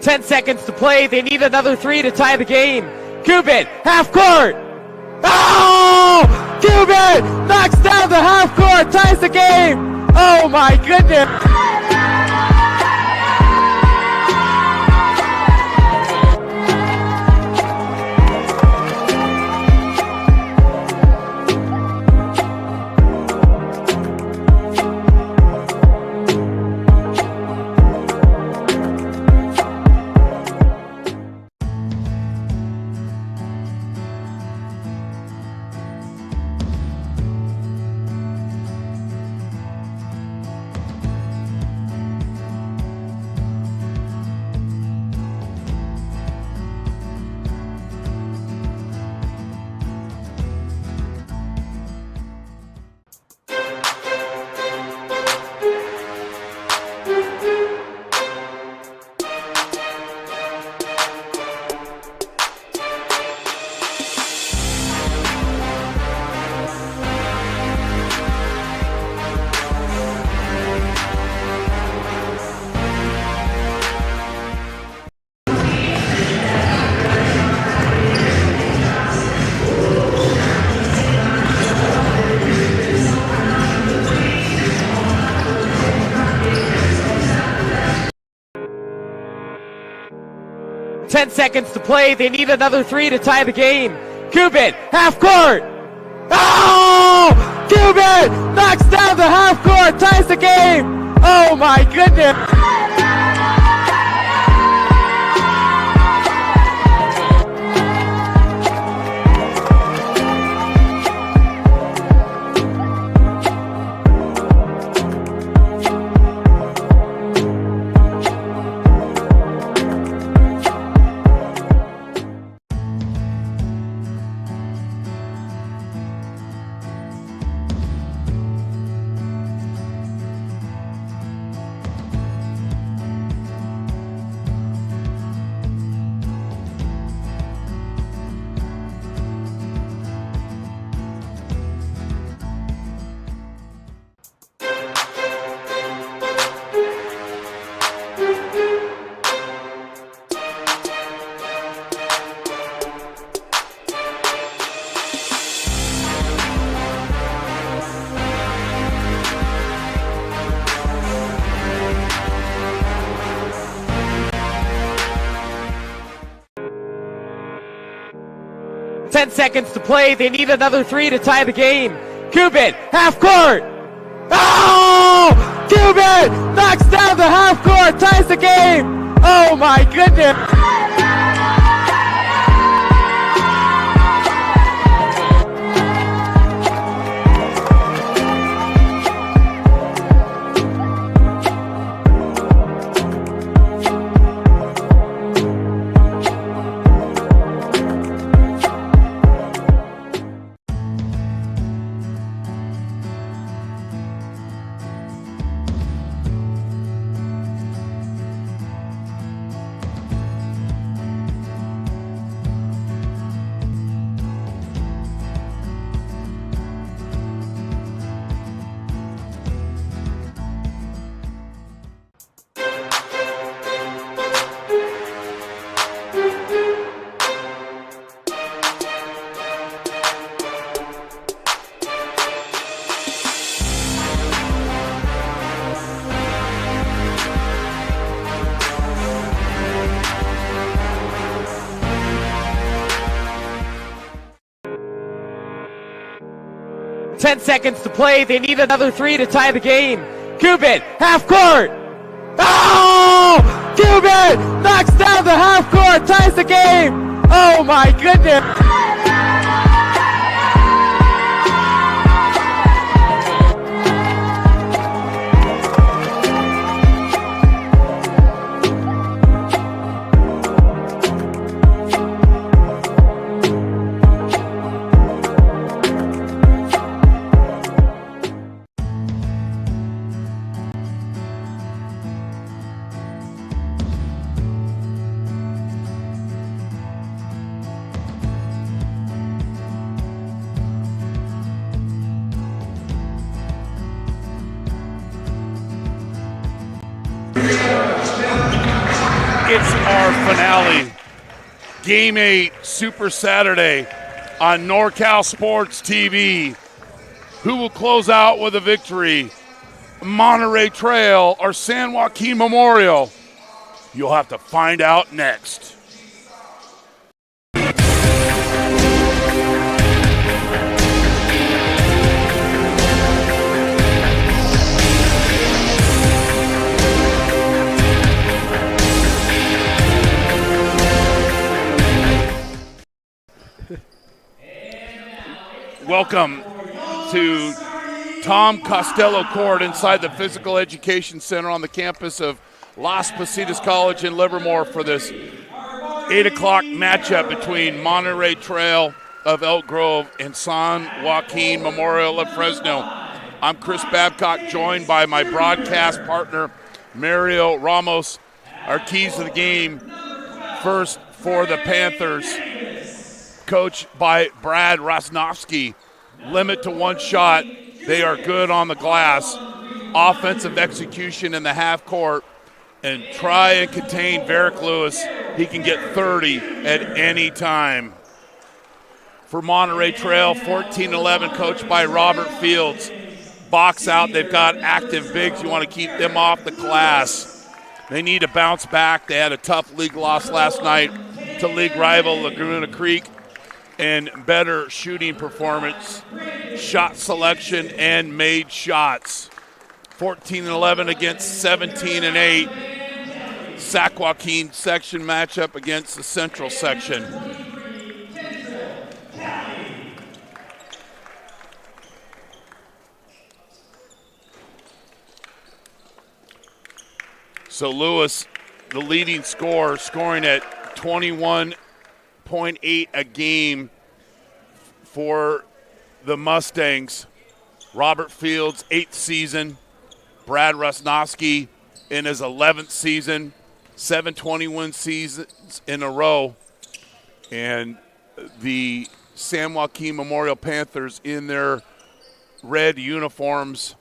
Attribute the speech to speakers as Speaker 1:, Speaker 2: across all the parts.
Speaker 1: 10 seconds to play. They need another three to tie the game. Cuban, half court. Oh! Cuban knocks down the half court, ties the game. Oh my goodness. 10 seconds to play. They need another three to tie the game. Cuban, half court. Oh! Cuban knocks down the half court, ties the game. Oh my goodness. 10 seconds to play. They need another three to tie the game. Cuban, half court. Oh! Cuban knocks down the half court, ties the game. Oh my goodness. 10 seconds to play. They need another three to tie the game. Cuban, half court. Oh! Cuban knocks down the half court, ties the game. Oh my goodness.
Speaker 2: It's our finale. Game 8, Super Saturday on NorCal Sports TV. Who will close out with a victory? Monterey Trail or San Joaquin Memorial? You'll have to find out next. Welcome to Tom Costello Court inside the Physical Education Center on the campus of Las Positas College in Livermore for this 8 o'clock matchup between Monterey Trail of Elk Grove and San Joaquin Memorial of Fresno. I'm Chris Babcock, joined by my broadcast partner, Mario Ramos. Our keys to the game, first for the Panthers, coached by Brad Rosnowski. Limit to one shot. They are good on the glass. Offensive execution in the half court. And try and contain Varick Lewis. He can get 30 at any time. For Monterey Trail, 14-11, coached by Robert Fields. Box out. They've got active bigs. You want to keep them off the glass. They need to bounce back. They had a tough league loss last night to league rival Laguna Creek. And better shooting performance, shot selection, and made shots. 14-11 against 17-8. Sac Joaquin section matchup against the Central section. So Lewis, the leading scorer, scoring at 21.8 a game for the Mustangs. Robert Fields, 8th season. Brad Rosnowski in his 11th season. 721 seasons in a row. And the San Joaquin Memorial Panthers in their red uniforms.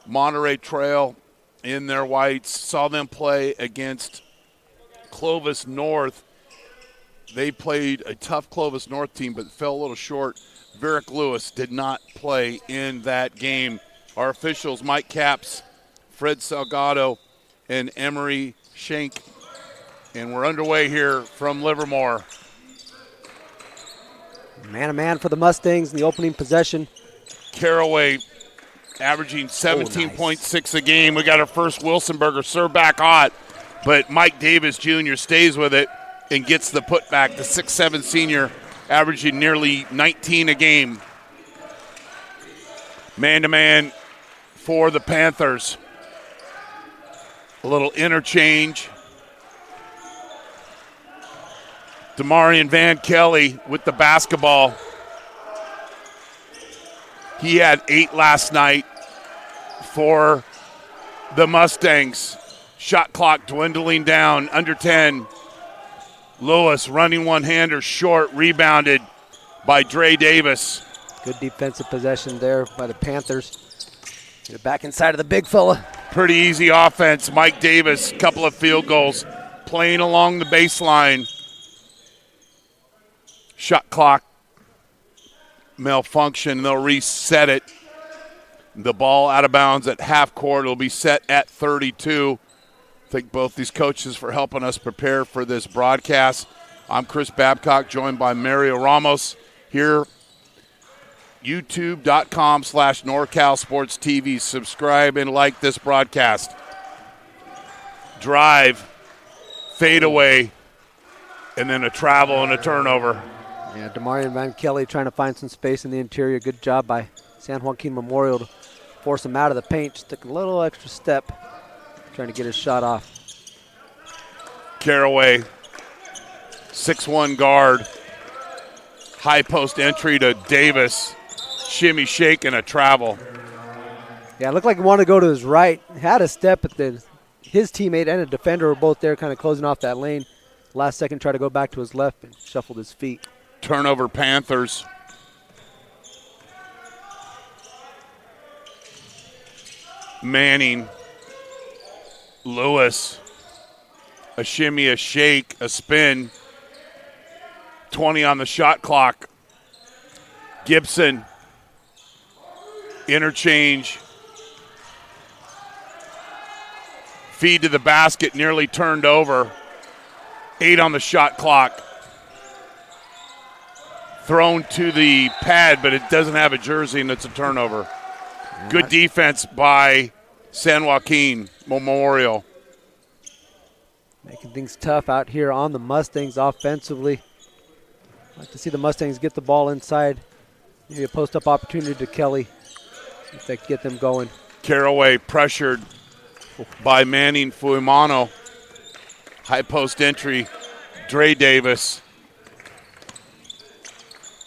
Speaker 2: Monterey Trail in their whites. Saw them play against Clovis North. They played a tough Clovis North team, but fell a little short. Varick Lewis did not play in that game. Our officials, Mike Capps, Fred Salgado, and Emery Schenk. And we're underway here from Livermore.
Speaker 3: Man-to-man for the Mustangs in the opening possession.
Speaker 2: Caraway averaging 17.6 a game. We got our first Wilsonberger serve back hot, but Mike Davis Jr. stays with it and gets the putback. The 6'7 senior averaging nearly 19 a game. Man-to-man for the Panthers. A little interchange. Demarion Van Kelly with the basketball. He had 8 last night for the Mustangs. Shot clock dwindling down, under 10. Lewis running one-hander short, rebounded by Dre Davis.
Speaker 3: Good defensive possession there by the Panthers. Get it back inside of the big fella.
Speaker 2: Pretty easy offense. Mike Davis, couple of field goals, playing along the baseline. Shot clock malfunction. They'll reset it. The ball out of bounds at half court. It'll be set at 32. Thank both these coaches for helping us prepare for this broadcast. I'm Chris Babcock, joined by Mario Ramos here. YouTube.com/NorCal Sports TV. Subscribe and like this broadcast. Drive, fade away, and then a travel and a turnover.
Speaker 3: Yeah, Demarion Van Kelly trying to find some space in the interior. Good job by San Joaquin Memorial to force him out of the paint. Just took a little extra step trying to get his shot off.
Speaker 2: Caraway, 6'1 guard. High post entry to Davis. Shimmy, shake, and a travel.
Speaker 3: Yeah, it looked like he wanted to go to his right. Had a step, but then his teammate and a defender were both there kind of closing off that lane. Last second, tried to go back to his left and shuffled his feet.
Speaker 2: Turnover Panthers. Manning. Lewis. a shimmy, a shake, a spin. 20 on the shot clock. Gibson, interchange. Feed to the basket, nearly turned over. 8 on the shot clock. Thrown to the pad, but it doesn't have a jersey, and it's a turnover. Good defense by San Joaquin Memorial.
Speaker 3: Making things tough out here on the Mustangs offensively. Like to see the Mustangs get the ball inside. Maybe a post-up opportunity to Kelly. See if they can get them going.
Speaker 2: Caraway pressured by Manning Fuimano. High post entry. Dre Davis.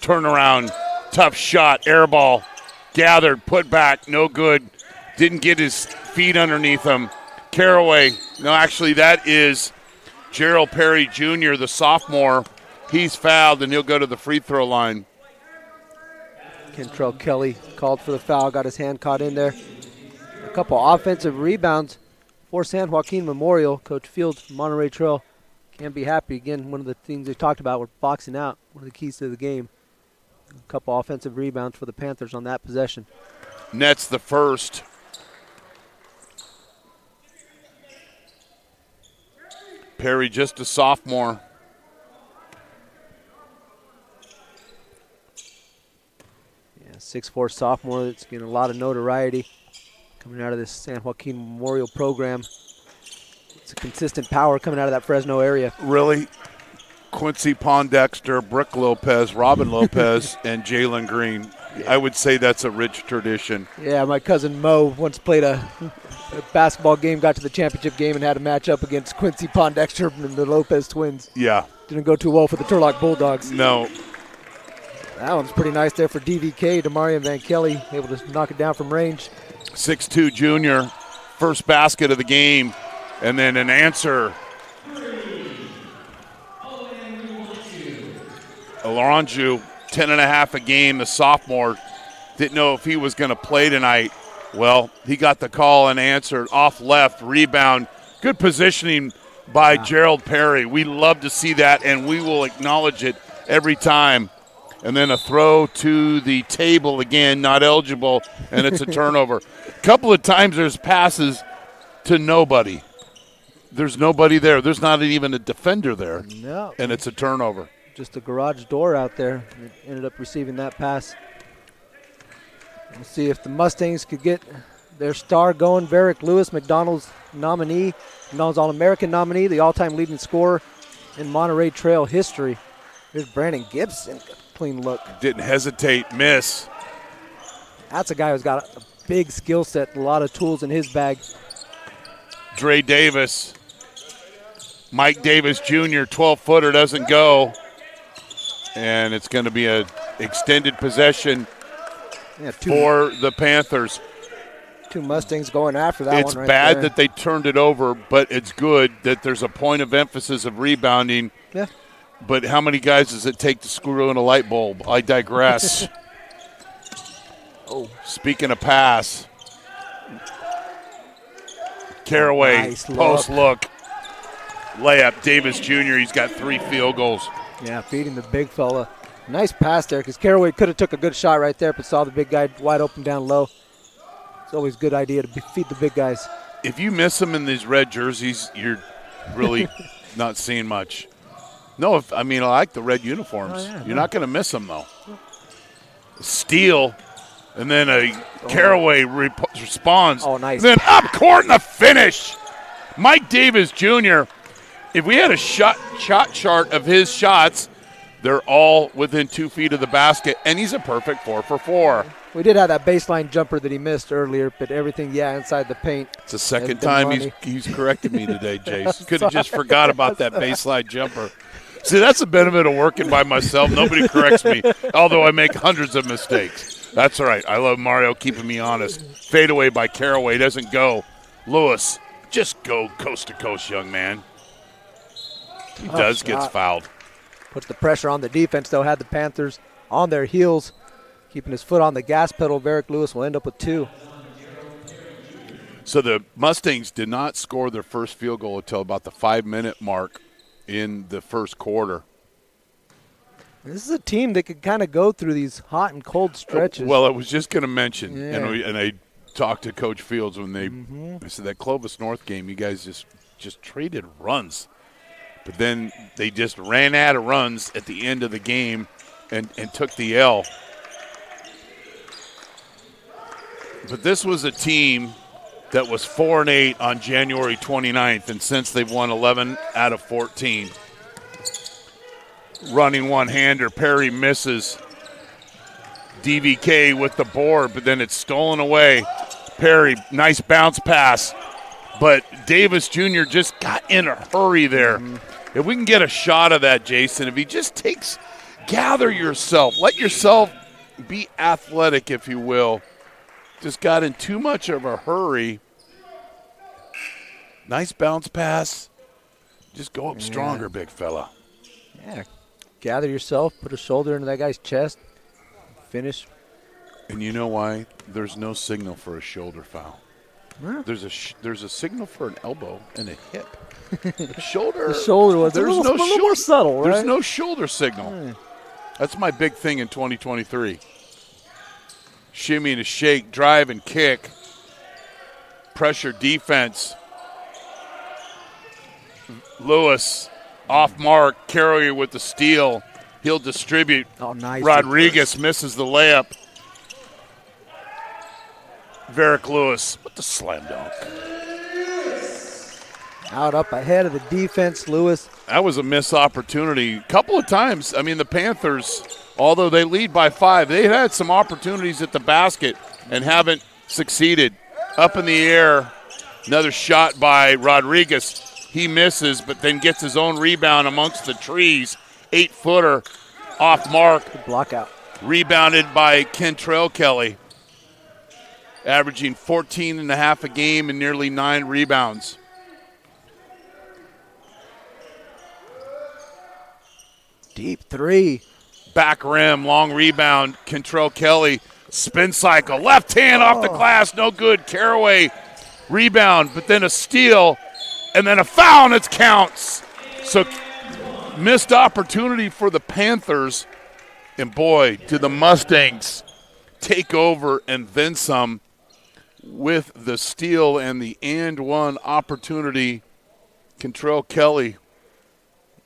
Speaker 2: Turnaround. Tough shot. Air ball. Gathered. Put back. No good. Didn't get his feet underneath him. Caraway. No, actually, that is Gerald Perry Jr., the sophomore. He's fouled, and he'll go to the free throw line.
Speaker 3: Kentrell Kelly called for the foul, got his hand caught in there. A couple offensive rebounds for San Joaquin Memorial. Coach Fields, Monterey Trail, can't be happy. Again, one of the things they talked about, we're boxing out, one of the keys to the game. A couple offensive rebounds for the Panthers on that possession.
Speaker 2: Nets the first. Perry just a sophomore.
Speaker 3: Yeah, 6'4" sophomore that's getting a lot of notoriety coming out of this San Joaquin Memorial program. It's a consistent power coming out of that Fresno area.
Speaker 2: Really? Quincy Pondexter, Brooke Lopez, Robin Lopez, and Jalen Green. Yeah. I would say that's a rich tradition.
Speaker 3: Yeah, my cousin Mo once played a basketball game, got to the championship game, and had a matchup against Quincy Pondexter and the Lopez twins.
Speaker 2: Yeah.
Speaker 3: Didn't go too well for the Turlock Bulldogs.
Speaker 2: No.
Speaker 3: That one's pretty nice there for DVK. Demarion Van Kelly able to knock it down from range.
Speaker 2: 6'2" junior, first basket of the game, and then an answer. Alonju, 10.5 a game, the sophomore. Didn't know if he was going to play tonight. Well, he got the call and answered off left, rebound. Good positioning by Gerald Perry. We love to see that, and we will acknowledge it every time. And then a throw to the table again, not eligible, and it's a turnover. A couple of times there's passes to nobody. There's nobody there. There's not even a defender there.
Speaker 3: No.
Speaker 2: And it's a turnover.
Speaker 3: Just a garage door out there. It ended up receiving that pass. We'll see if the Mustangs could get their star going. Varick Lewis, McDonald's nominee, McDonald's All-American nominee, the all-time leading scorer in Monterey Trail history. Here's Brandon Gibson. Clean look.
Speaker 2: Didn't hesitate, miss.
Speaker 3: That's a guy who's got a big skill set, a lot of tools in his bag.
Speaker 2: Dre Davis. Mike Davis Jr., 12-footer, doesn't go. And it's going to be an extended possession for the Panthers.
Speaker 3: Two Mustangs going after that
Speaker 2: it's
Speaker 3: one right
Speaker 2: bad
Speaker 3: there.
Speaker 2: that they turned it over, but it's good that there's a point of emphasis of rebounding.
Speaker 3: Yeah.
Speaker 2: But how many guys does it take to screw in a light bulb? I digress. Speaking of pass. Caraway,
Speaker 3: Nice
Speaker 2: post look. Layup, Davis Jr., he's got 3 field goals.
Speaker 3: Yeah, feeding the big fella. Nice pass there because Caraway could have took a good shot right there, but saw the big guy wide open down low. It's always a good idea to feed the big guys.
Speaker 2: If you miss them in these red jerseys, you're really not seeing much. No, I like the red uniforms. You're not going to miss them, though. Steal, and then a Caraway responds.
Speaker 3: Oh, nice.
Speaker 2: And then up court in the finish. Mike Davis Jr., if we had a shot chart of his shots, they're all within 2 feet of the basket, and he's a perfect 4 for 4.
Speaker 3: We did have that baseline jumper that he missed earlier, but everything, inside the paint.
Speaker 2: It's the second time he's corrected me today, Jace. Could have just forgot about that baseline jumper. See, that's the benefit of working by myself. Nobody corrects me, although I make hundreds of mistakes. That's all right. I love Mario keeping me honest. Fadeaway by Caraway doesn't go. Lewis, just go coast to coast, young man. He gets fouled.
Speaker 3: Puts the pressure on the defense, though, had the Panthers on their heels. Keeping his foot on the gas pedal, Varick Lewis will end up with 2.
Speaker 2: So the Mustangs did not score their first field goal until about the 5-minute mark in the first quarter.
Speaker 3: This is a team that could kind of go through these hot and cold stretches.
Speaker 2: Well, I was just going to mention,
Speaker 3: Yeah.
Speaker 2: and I talked to Coach Fields when they said that Clovis North game, you guys just traded runs. But then they just ran out of runs at the end of the game and took the L. But this was a team that was 4-8 on January 29th, and since they've won 11 out of 14. Running one-hander, Perry misses. DVK with the board, but then it's stolen away. Perry, nice bounce pass. But Davis Jr. just got in a hurry there. If we can get a shot of that, Jason, if he just gather yourself, let yourself be athletic, if you will. Just got in too much of a hurry. Nice bounce pass. Just go up stronger, big fella.
Speaker 3: Yeah. Gather yourself, put a shoulder into that guy's chest, finish.
Speaker 2: And you know why? There's no signal for a shoulder foul.
Speaker 3: Huh?
Speaker 2: There's a signal for an elbow and a hip. The shoulder.
Speaker 3: The shoulder was a little more subtle, right?
Speaker 2: There's no shoulder signal. That's my big thing in 2023. Shimmy and a shake, drive and kick. Pressure defense. Lewis off mark, Carrier with the steal. He'll distribute.
Speaker 3: Oh, nice.
Speaker 2: Rodriguez misses the layup. Varick Lewis with the slam dunk.
Speaker 3: Out up ahead of the defense, Lewis.
Speaker 2: That was a missed opportunity. A couple of times. I mean, the Panthers, although they lead by 5, they had some opportunities at the basket and haven't succeeded. Up in the air, another shot by Rodriguez. He misses, but then gets his own rebound amongst the trees. 8-footer off mark.
Speaker 3: Good block out.
Speaker 2: Rebounded by Kentrell Kelly. Averaging 14.5 a game and nearly 9 rebounds.
Speaker 3: Deep three.
Speaker 2: Back rim, long rebound. Kentrell Kelly, spin cycle. Left hand off the glass, no good. Caraway, rebound, but then a steal, and then a foul, and it counts. So missed opportunity for the Panthers. And boy, did the Mustangs take over and then some with the steal and the and one opportunity. Kentrell Kelly.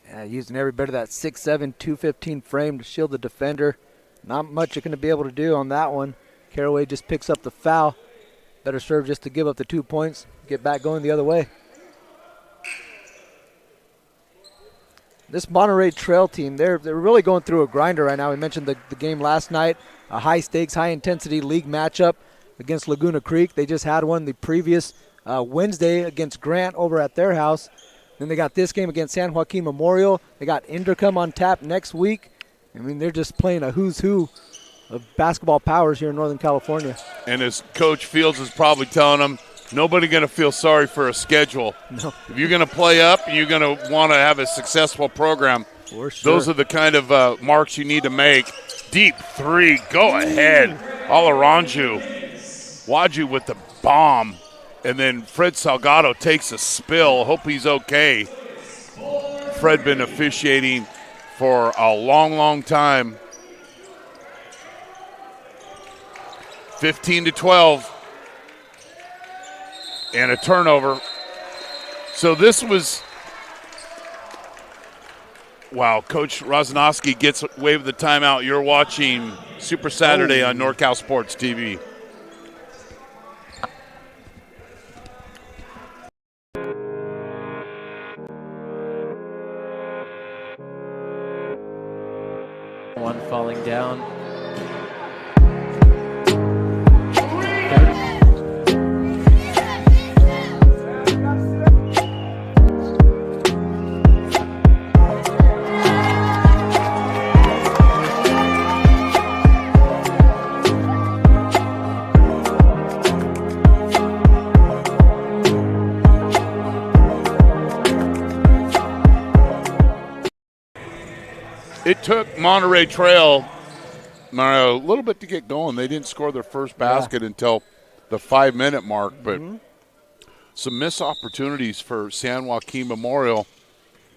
Speaker 3: Yeah, using every bit of that 6'7", 215 frame to shield the defender. Not much you're going to be able to do on that one. Caraway just picks up the foul. Better serve just to give up the 2 points. Get back going the other way. This Monterey Trail team, they're really going through a grinder right now. We mentioned the game last night, a high-stakes, high-intensity league matchup against Laguna Creek. They just had one the previous Wednesday against Grant over at their house. Then they got this game against San Joaquin Memorial. They got Indercom on tap next week. I mean, they're just playing a who's who of basketball powers here in Northern California.
Speaker 2: And as Coach Fields is probably telling them, nobody going to feel sorry for a schedule.
Speaker 3: No.
Speaker 2: If you're going to play up and you're going to want to have a successful program,
Speaker 3: For sure.
Speaker 2: those are the kind of marks you need to make. Deep three, go ahead. All around you. Waju with the bomb. And then Fred Salgado takes a spill. Hope he's okay. Fred been officiating for a long, long time. 15-12. And a turnover. So this was, wow, Coach Rosnowski gets away with the timeout. You're watching Super Saturday on NorCal Sports TV.
Speaker 1: One falling down.
Speaker 2: It took Monterey Trail, Mario, a little bit to get going. They didn't score their first basket until the 5-minute mark, but some missed opportunities for San Joaquin Memorial,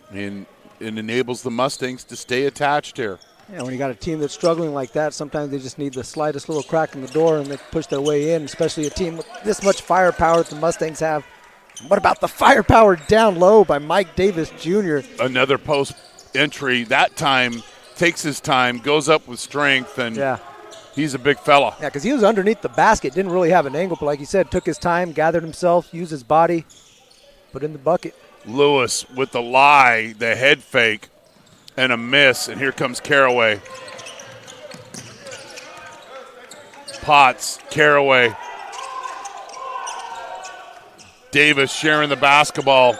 Speaker 2: and it enables the Mustangs to stay attached here.
Speaker 3: Yeah, when you got a team that's struggling like that, sometimes they just need the slightest little crack in the door and they push their way in, especially a team with this much firepower that the Mustangs have. What about the firepower down low by Mike Davis Jr.?
Speaker 2: Another post entry, that time takes his time, goes up with strength, and he's a big fella.
Speaker 3: Yeah, because he was underneath the basket, didn't really have an angle, but like you said, took his time, gathered himself, used his body, put in the bucket.
Speaker 2: Lewis with the lie, the head fake, and a miss, and here comes Caraway. Potts, Caraway. Davis sharing the basketball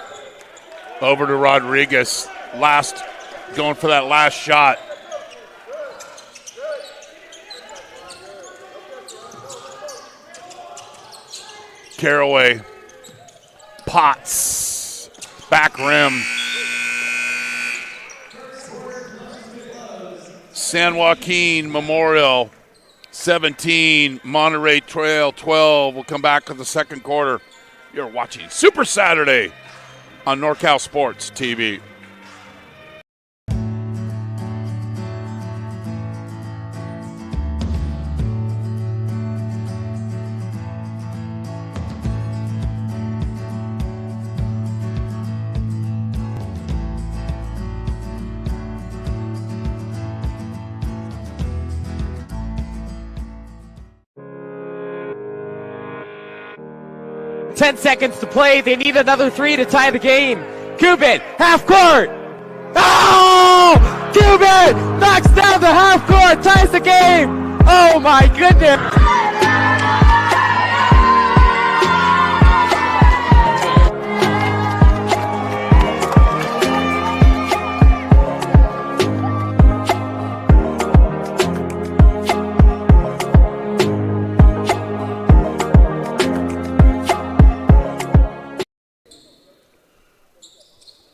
Speaker 2: over to Rodriguez. Going for that last shot. Caraway. Potts. Back rim. San Joaquin Memorial 17, Monterey Trail 12. We'll come back to the second quarter. You're watching Super Saturday on NorCal Sports TV.
Speaker 1: Ten seconds to play. They need another three to tie the game. Cuban, half court. Oh! Cuban knocks down the half court, ties the game. Oh my goodness.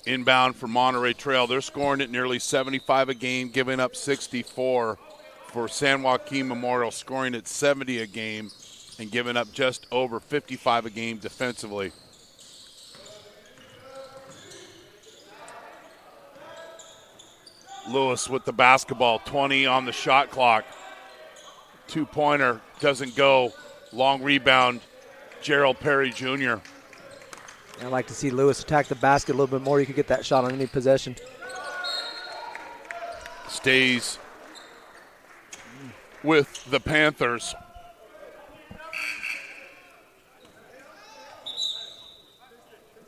Speaker 2: Inbound for Monterey Trail. They're scoring at nearly 75 a game, giving up 64. For San Joaquin Memorial, scoring at 70 a game and giving up just over 55 a game defensively. Lewis with the basketball, 20 on the shot clock. Two-pointer doesn't go. Long rebound, Gerald Perry Jr.
Speaker 3: I'd like to see Lewis attack the basket a little bit more. You could get that shot on any possession.
Speaker 2: Stays with the Panthers.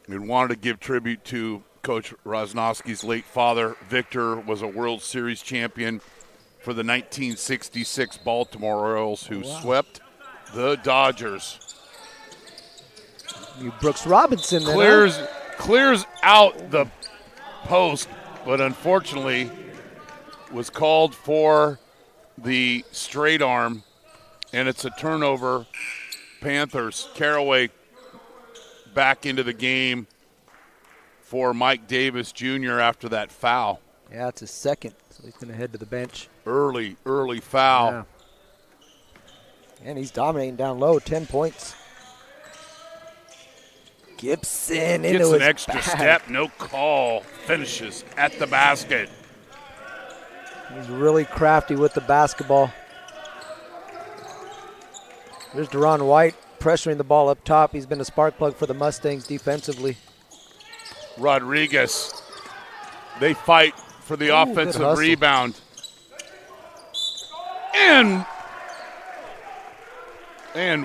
Speaker 2: We wanted to give tribute to Coach Rosnowski's late father. Victor was a World Series champion for the 1966 Baltimore Orioles, who swept the Dodgers.
Speaker 3: You Brooks Robinson then,
Speaker 2: clears out the post, but unfortunately was called for the straight arm, and it's a turnover. Panthers. Caraway back into the game for Mike Davis Jr. after that foul.
Speaker 3: Yeah, it's his second, so he's going to head to the bench.
Speaker 2: Early foul.
Speaker 3: Yeah. And he's dominating down low, 10 points. Gibson into
Speaker 2: gets
Speaker 3: his
Speaker 2: an extra
Speaker 3: bag.
Speaker 2: step, no call, finishes at the basket.
Speaker 3: He's really crafty with the basketball. There's Deron White pressuring the ball up top. He's been a spark plug for the Mustangs defensively.
Speaker 2: Rodriguez, they fight for the offensive rebound. And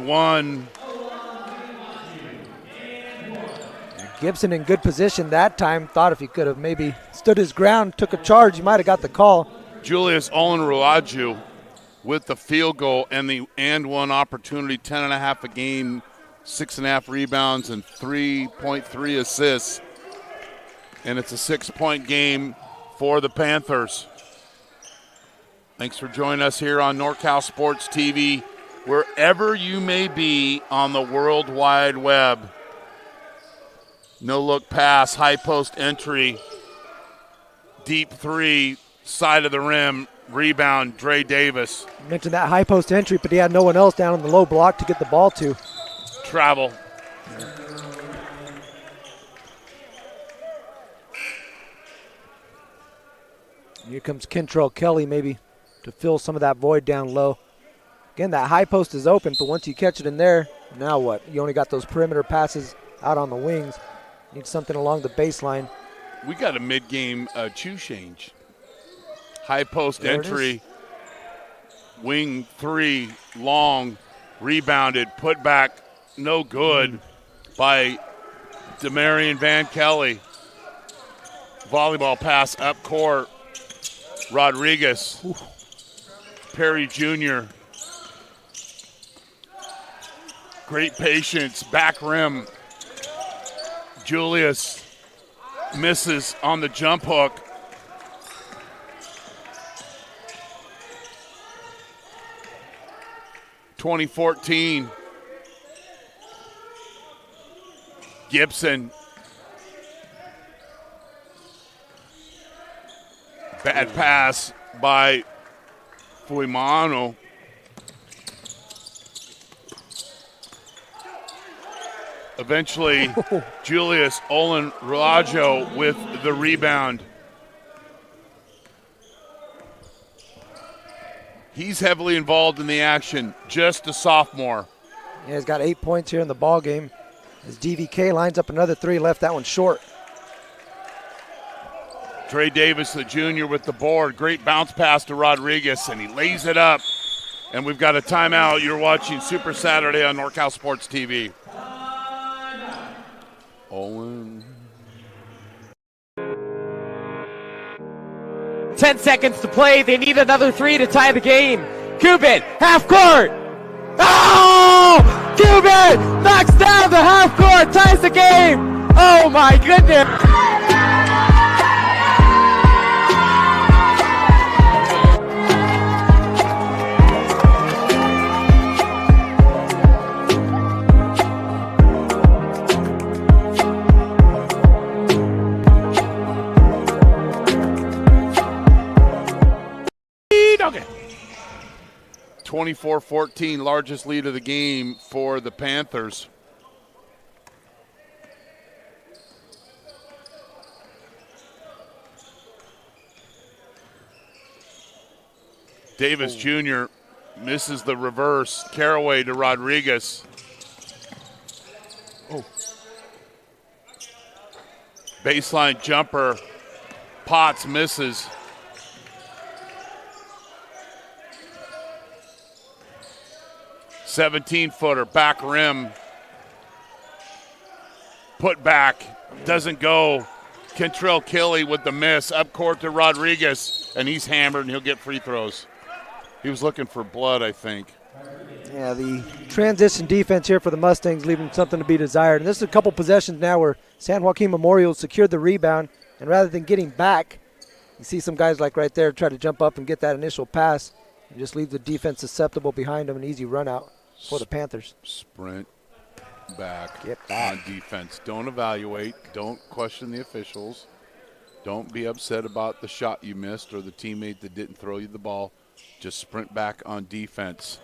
Speaker 2: one.
Speaker 3: Gibson in good position that time. Thought if he could have maybe stood his ground, took a charge, he might have got the call.
Speaker 2: Julius Olin-Ruaju with the field goal and the one opportunity, 10.5 a game, 6.5 rebounds, and 3.3 assists. And it's a 6-point game for the Panthers. Thanks for joining us here on NorCal Sports TV, wherever you may be on the World Wide Web. No-look pass, high post entry, deep three, side of the rim, rebound, Dre Davis.
Speaker 3: You mentioned that high post entry, but he had no one else down on the low block to get the ball to.
Speaker 2: Travel.
Speaker 3: Here comes Kentrell Kelly maybe to fill some of that void down low. Again, that high post is open, but once you catch it in there, now what? You only got those perimeter passes out on the wings. Need something along the baseline.
Speaker 2: We got a mid-game chew change. High post
Speaker 3: There
Speaker 2: entry, wing three, long, rebounded, put back, no good by Demarion Van Kelly. Volleyball pass up court. Rodriguez.
Speaker 3: Ooh.
Speaker 2: Perry Jr. Great patience. Back rim. Julius misses on the jump hook. (2014) Gibson. Bad pass by Fuimano. Eventually, Julius Olin-Rajo with the rebound. He's heavily involved in the action, just a sophomore.
Speaker 3: Yeah, he's got 8 points here in the ball game. As DVK lines up another three, left that one short.
Speaker 2: Trey Davis, the junior, with the board. Great bounce pass to Rodriguez, and he lays it up. And we've got a timeout. You're watching Super Saturday on NorCal Sports TV. Olin.
Speaker 1: 10 seconds to play. They need another three to tie the game. Cuban, half court. Oh! Cuban knocks down the half court, ties the game. Oh my goodness.
Speaker 2: Okay. 24-14, largest lead of the game for the Panthers. Davis Jr. misses the reverse. Caraway to Rodriguez.
Speaker 3: Oh.
Speaker 2: Baseline jumper. Potts misses. (17-footer) back rim. Put back. Doesn't go. Kentrell Kelly with the miss. Up court to Rodriguez. And he's hammered and he'll get free throws. He was looking for blood, I think.
Speaker 3: Yeah, the transition defense here for the Mustangs leaving something to be desired. And this is a couple possessions now where San Joaquin Memorial secured the rebound. And rather than getting back, you see some guys like right there try to jump up and get that initial pass and just leave the defense susceptible behind them, an easy run out for the Panthers.
Speaker 2: Sprint back
Speaker 3: Get back
Speaker 2: on defense. Don't evaluate. Don't question the officials. Don't be upset about the shot you missed or the teammate that didn't throw you the ball. Just sprint back on defense.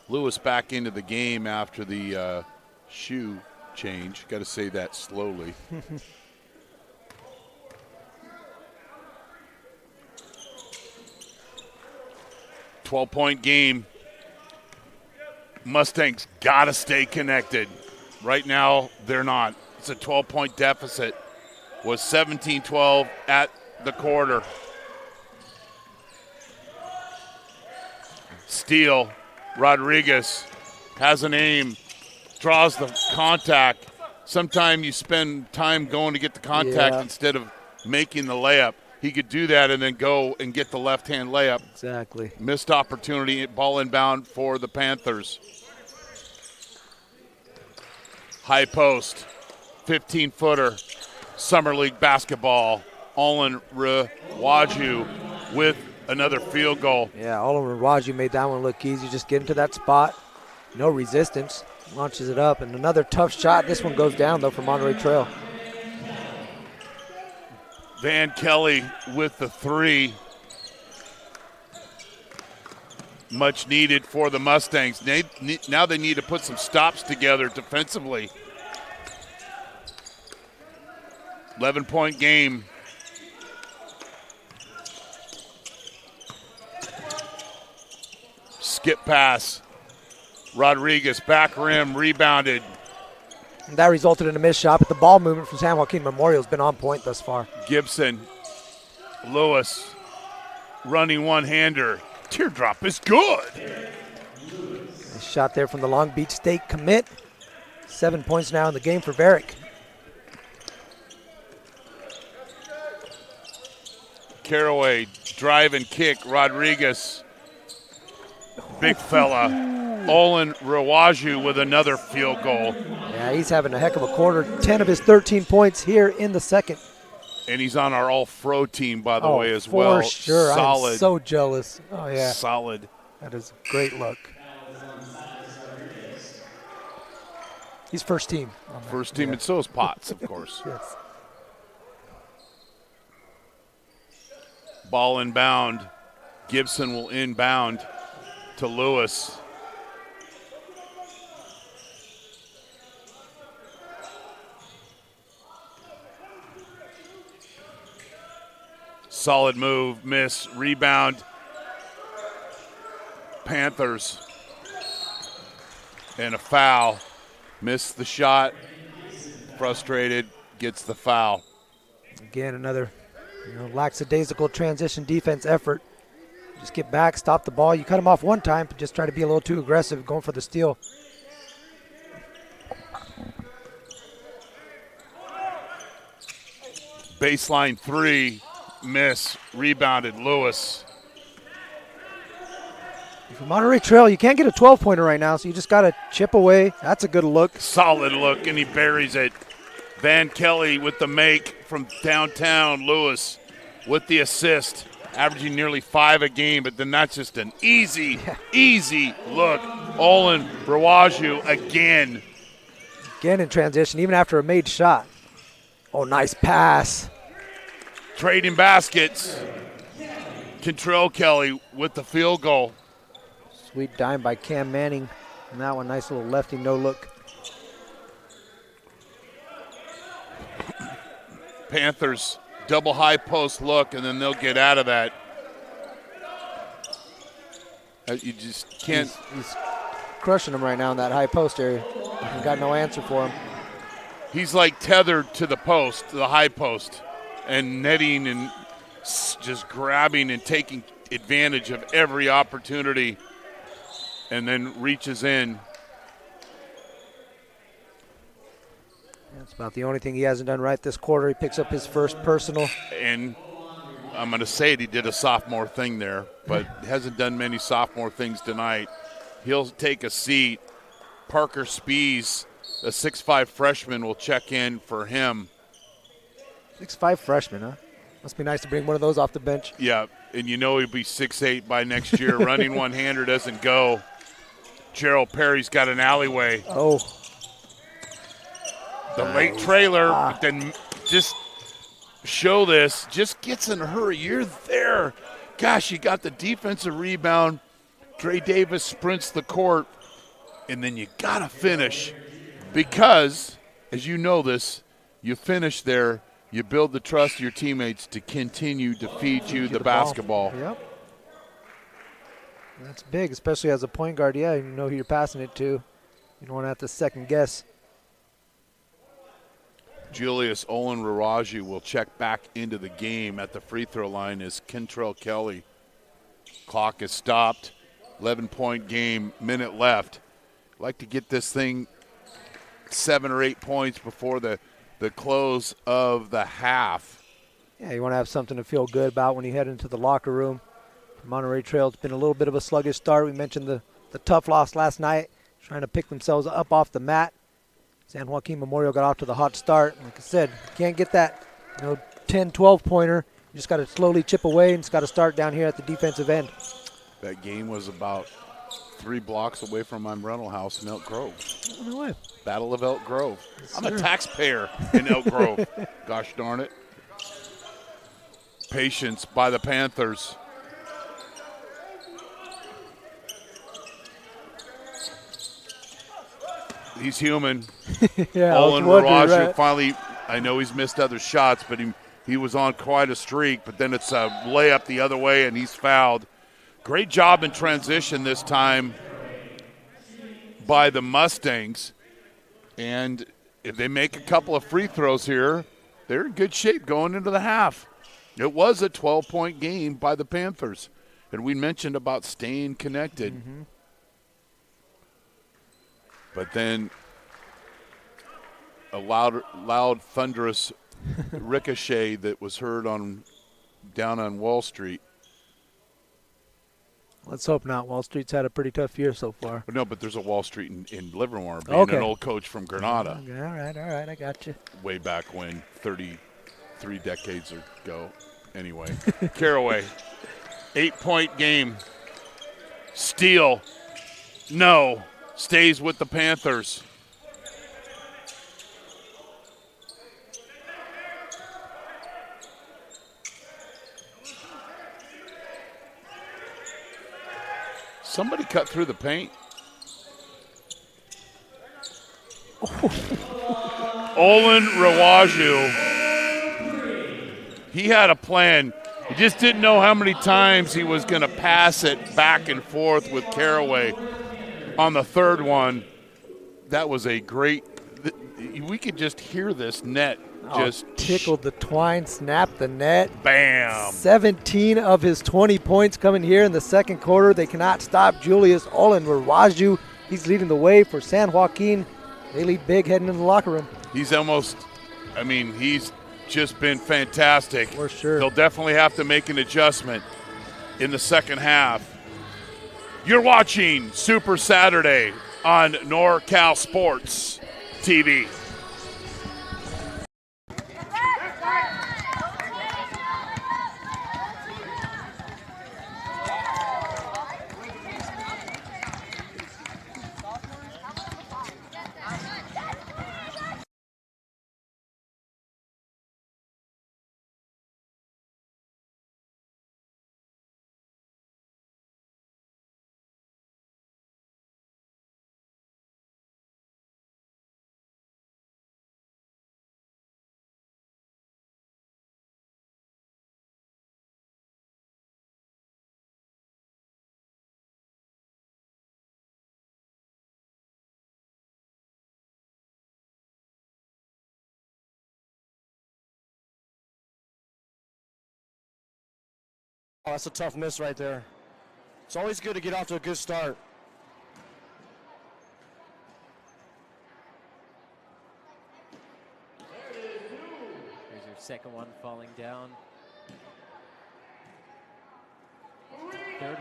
Speaker 2: Lewis back into the game after the shoe change. Got to say that slowly. .12-point game. Mustangs got to stay connected. Right now, they're not. It's a 12-point deficit. Was 17-12 at the quarter. Steele. Rodriguez has an aim. Draws the contact. Sometimes you spend time going to get the contact instead of making the layup. He could do that and then go and get the left-hand layup.
Speaker 3: Exactly.
Speaker 2: Missed opportunity, ball inbound for the Panthers. High post, 15-footer, Summer League basketball. Olin-Rajo with another field goal.
Speaker 3: Yeah, Olin-Rajo made that one look easy. Just get into that spot. No resistance. Launches it up. And another tough shot. This one goes down, though, for Monterey Trail.
Speaker 2: Van Kelly with the three. Much needed for the Mustangs. Now they need to put some stops together defensively. 11-point game. skip pass. Rodriguez, back rim, rebounded.
Speaker 3: And that resulted in a missed shot, but the ball movement from San Joaquin Memorial has been on point thus far.
Speaker 2: Gibson, Lewis, running one-hander. Teardrop is good.
Speaker 3: Nice shot there from the Long Beach State commit. 7 points now in the game for Varick.
Speaker 2: Caraway, drive and kick. Rodriguez, big fella. Olin Rawaju with another field goal.
Speaker 3: Yeah, he's having a heck of a quarter. 10 of his 13 points here in the second.
Speaker 2: And he's on our all-fro team, by the way, as well.
Speaker 3: For sure.
Speaker 2: Solid.
Speaker 3: I'm so jealous. Oh, yeah.
Speaker 2: Solid.
Speaker 3: That is a great look. He's first team.
Speaker 2: First team, and so is Potts, of course.
Speaker 3: Yes.
Speaker 2: Ball inbound. Gibson will inbound to Lewis. Solid move, miss, rebound. Panthers. And a foul. Missed the shot. Frustrated, gets the foul.
Speaker 3: Again, another lackadaisical transition defense effort. Just get back, stop the ball. You cut him off one time, but just try to be a little too aggressive going for the steal.
Speaker 2: Baseline three, miss, rebounded, Lewis.
Speaker 3: For Monterey Trail, you can't get a 12-pointer right now, so you just got to chip away. That's a good look.
Speaker 2: Solid look, and he buries it. Van Kelly with the make from downtown. Lewis with the assist, averaging nearly 5 a game, but then that's just an easy look. Olin Rawaju again.
Speaker 3: Again in transition, even after a made shot. Oh, nice pass.
Speaker 2: Trading baskets. Contrell Kelly with the field goal.
Speaker 3: Sweet dime by Cam Manning. And that one, nice little lefty no look.
Speaker 2: Panthers double high post look, and then they'll get out of that. You just can't.
Speaker 3: He's crushing him right now in that high post area. He's got no answer for him.
Speaker 2: He's like tethered to the post, the high post, and netting and just grabbing and taking advantage of every opportunity, and then reaches in.
Speaker 3: That's about the only thing he hasn't done right this quarter. He picks up his first personal.
Speaker 2: And I'm going to say it, he did a sophomore thing there, but hasn't done many sophomore things tonight. He'll take a seat. Parker Spees, a 6'5 freshman, will check in for him.
Speaker 3: 6'5 freshman, huh? Must be nice to bring one of those off the bench.
Speaker 2: Yeah, and you know he'll be 6'8 by next year. Running one-hander doesn't go. Gerald Perry's got an alleyway.
Speaker 3: Oh.
Speaker 2: The late trailer, but then just show this, just gets in a hurry. You're there. Gosh, you got the defensive rebound. Dre Davis sprints the court, and then you got to finish because, as you know this, you finish there, you build the trust of your teammates to continue to feed you the basketball.
Speaker 3: Yep. That's big, especially as a point guard. Yeah, you know who you're passing it to. You don't want to have to second guess.
Speaker 2: Julius Olin Rawaju will check back into the game at the free throw line as Kentrell Kelly. Clock is stopped. 11-point game, minute left. Like to get this thing 7 or 8 points before the close of the half.
Speaker 3: Yeah, you want to have something to feel good about when you head into the locker room. For Monterey Trail, it's been a little bit of a sluggish start. We mentioned the tough loss last night, trying to pick themselves up off the mat. San Joaquin Memorial got off to the hot start. Like I said, you can't get that 10, 12-pointer. You just got to slowly chip away and it's got to start down here at the defensive end.
Speaker 2: That game was about 3 blocks away from my rental house in Elk Grove.
Speaker 3: No way.
Speaker 2: Battle of Elk Grove.
Speaker 3: Yes,
Speaker 2: I'm
Speaker 3: sir.
Speaker 2: a taxpayer in Elk Grove. Gosh darn it. Patience by the Panthers. He's human.
Speaker 3: Yeah,
Speaker 2: Olin
Speaker 3: I was wondering,
Speaker 2: Rawaju
Speaker 3: right?
Speaker 2: finally, I know he's missed other shots, but he was on quite a streak, but then it's a layup the other way, and he's fouled. Great job in transition this time by the Mustangs. And if they make a couple of free throws here, they're in good shape going into the half. It was a 12-point game by the Panthers. And we mentioned about staying connected.
Speaker 3: Mm-hmm.
Speaker 2: But then a loud, thunderous ricochet that was heard down on Wall Street.
Speaker 3: Let's hope not. Wall Street's had a pretty tough year so far.
Speaker 2: No, but there's a Wall Street in Livermore, being an old coach from Granada.
Speaker 3: Okay, all right, I got you.
Speaker 2: Way back when, 33 decades ago. Anyway, Caraway, 8-point game. Steal. No. Stays with the Panthers. Somebody cut through the paint. Olin Rawaju. He had a plan. He just didn't know how many times he was going to pass it back and forth with Caraway on the third one. That was a great – we could just hear this net just
Speaker 3: tickled the twine, snapped the net.
Speaker 2: Bam.
Speaker 3: 17 of his 20 points coming here in the second quarter. They cannot stop Julius Olin Rawaju. He's leading the way for San Joaquin. They lead big heading in the locker room.
Speaker 2: He's just been fantastic.
Speaker 3: For sure.
Speaker 2: They'll definitely have to make an adjustment in the second half. You're watching Super Saturday on NorCal Sports TV.
Speaker 4: Oh, that's a tough miss right there. It's always good to get off to a good start.
Speaker 1: Here's your second one falling down. Third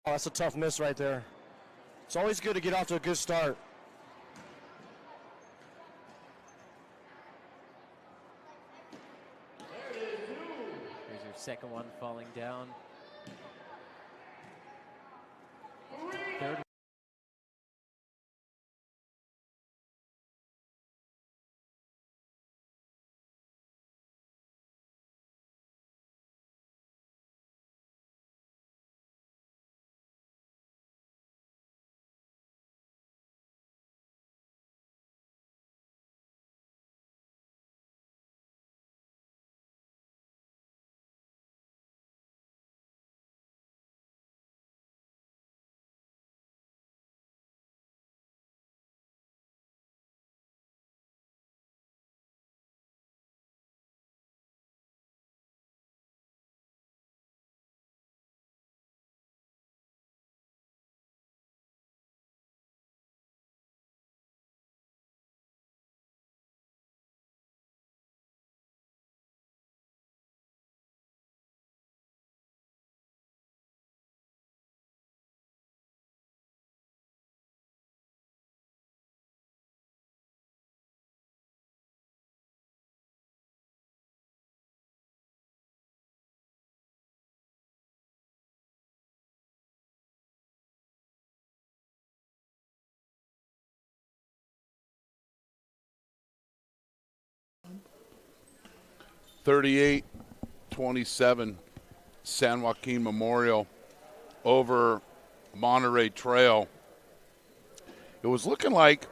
Speaker 4: Oh, that's a tough miss right there. It's always good to get off to a good start.
Speaker 1: Here's your second one falling down. Third.
Speaker 2: (38-27), San Joaquin Memorial over Monterey Trail. It was looking like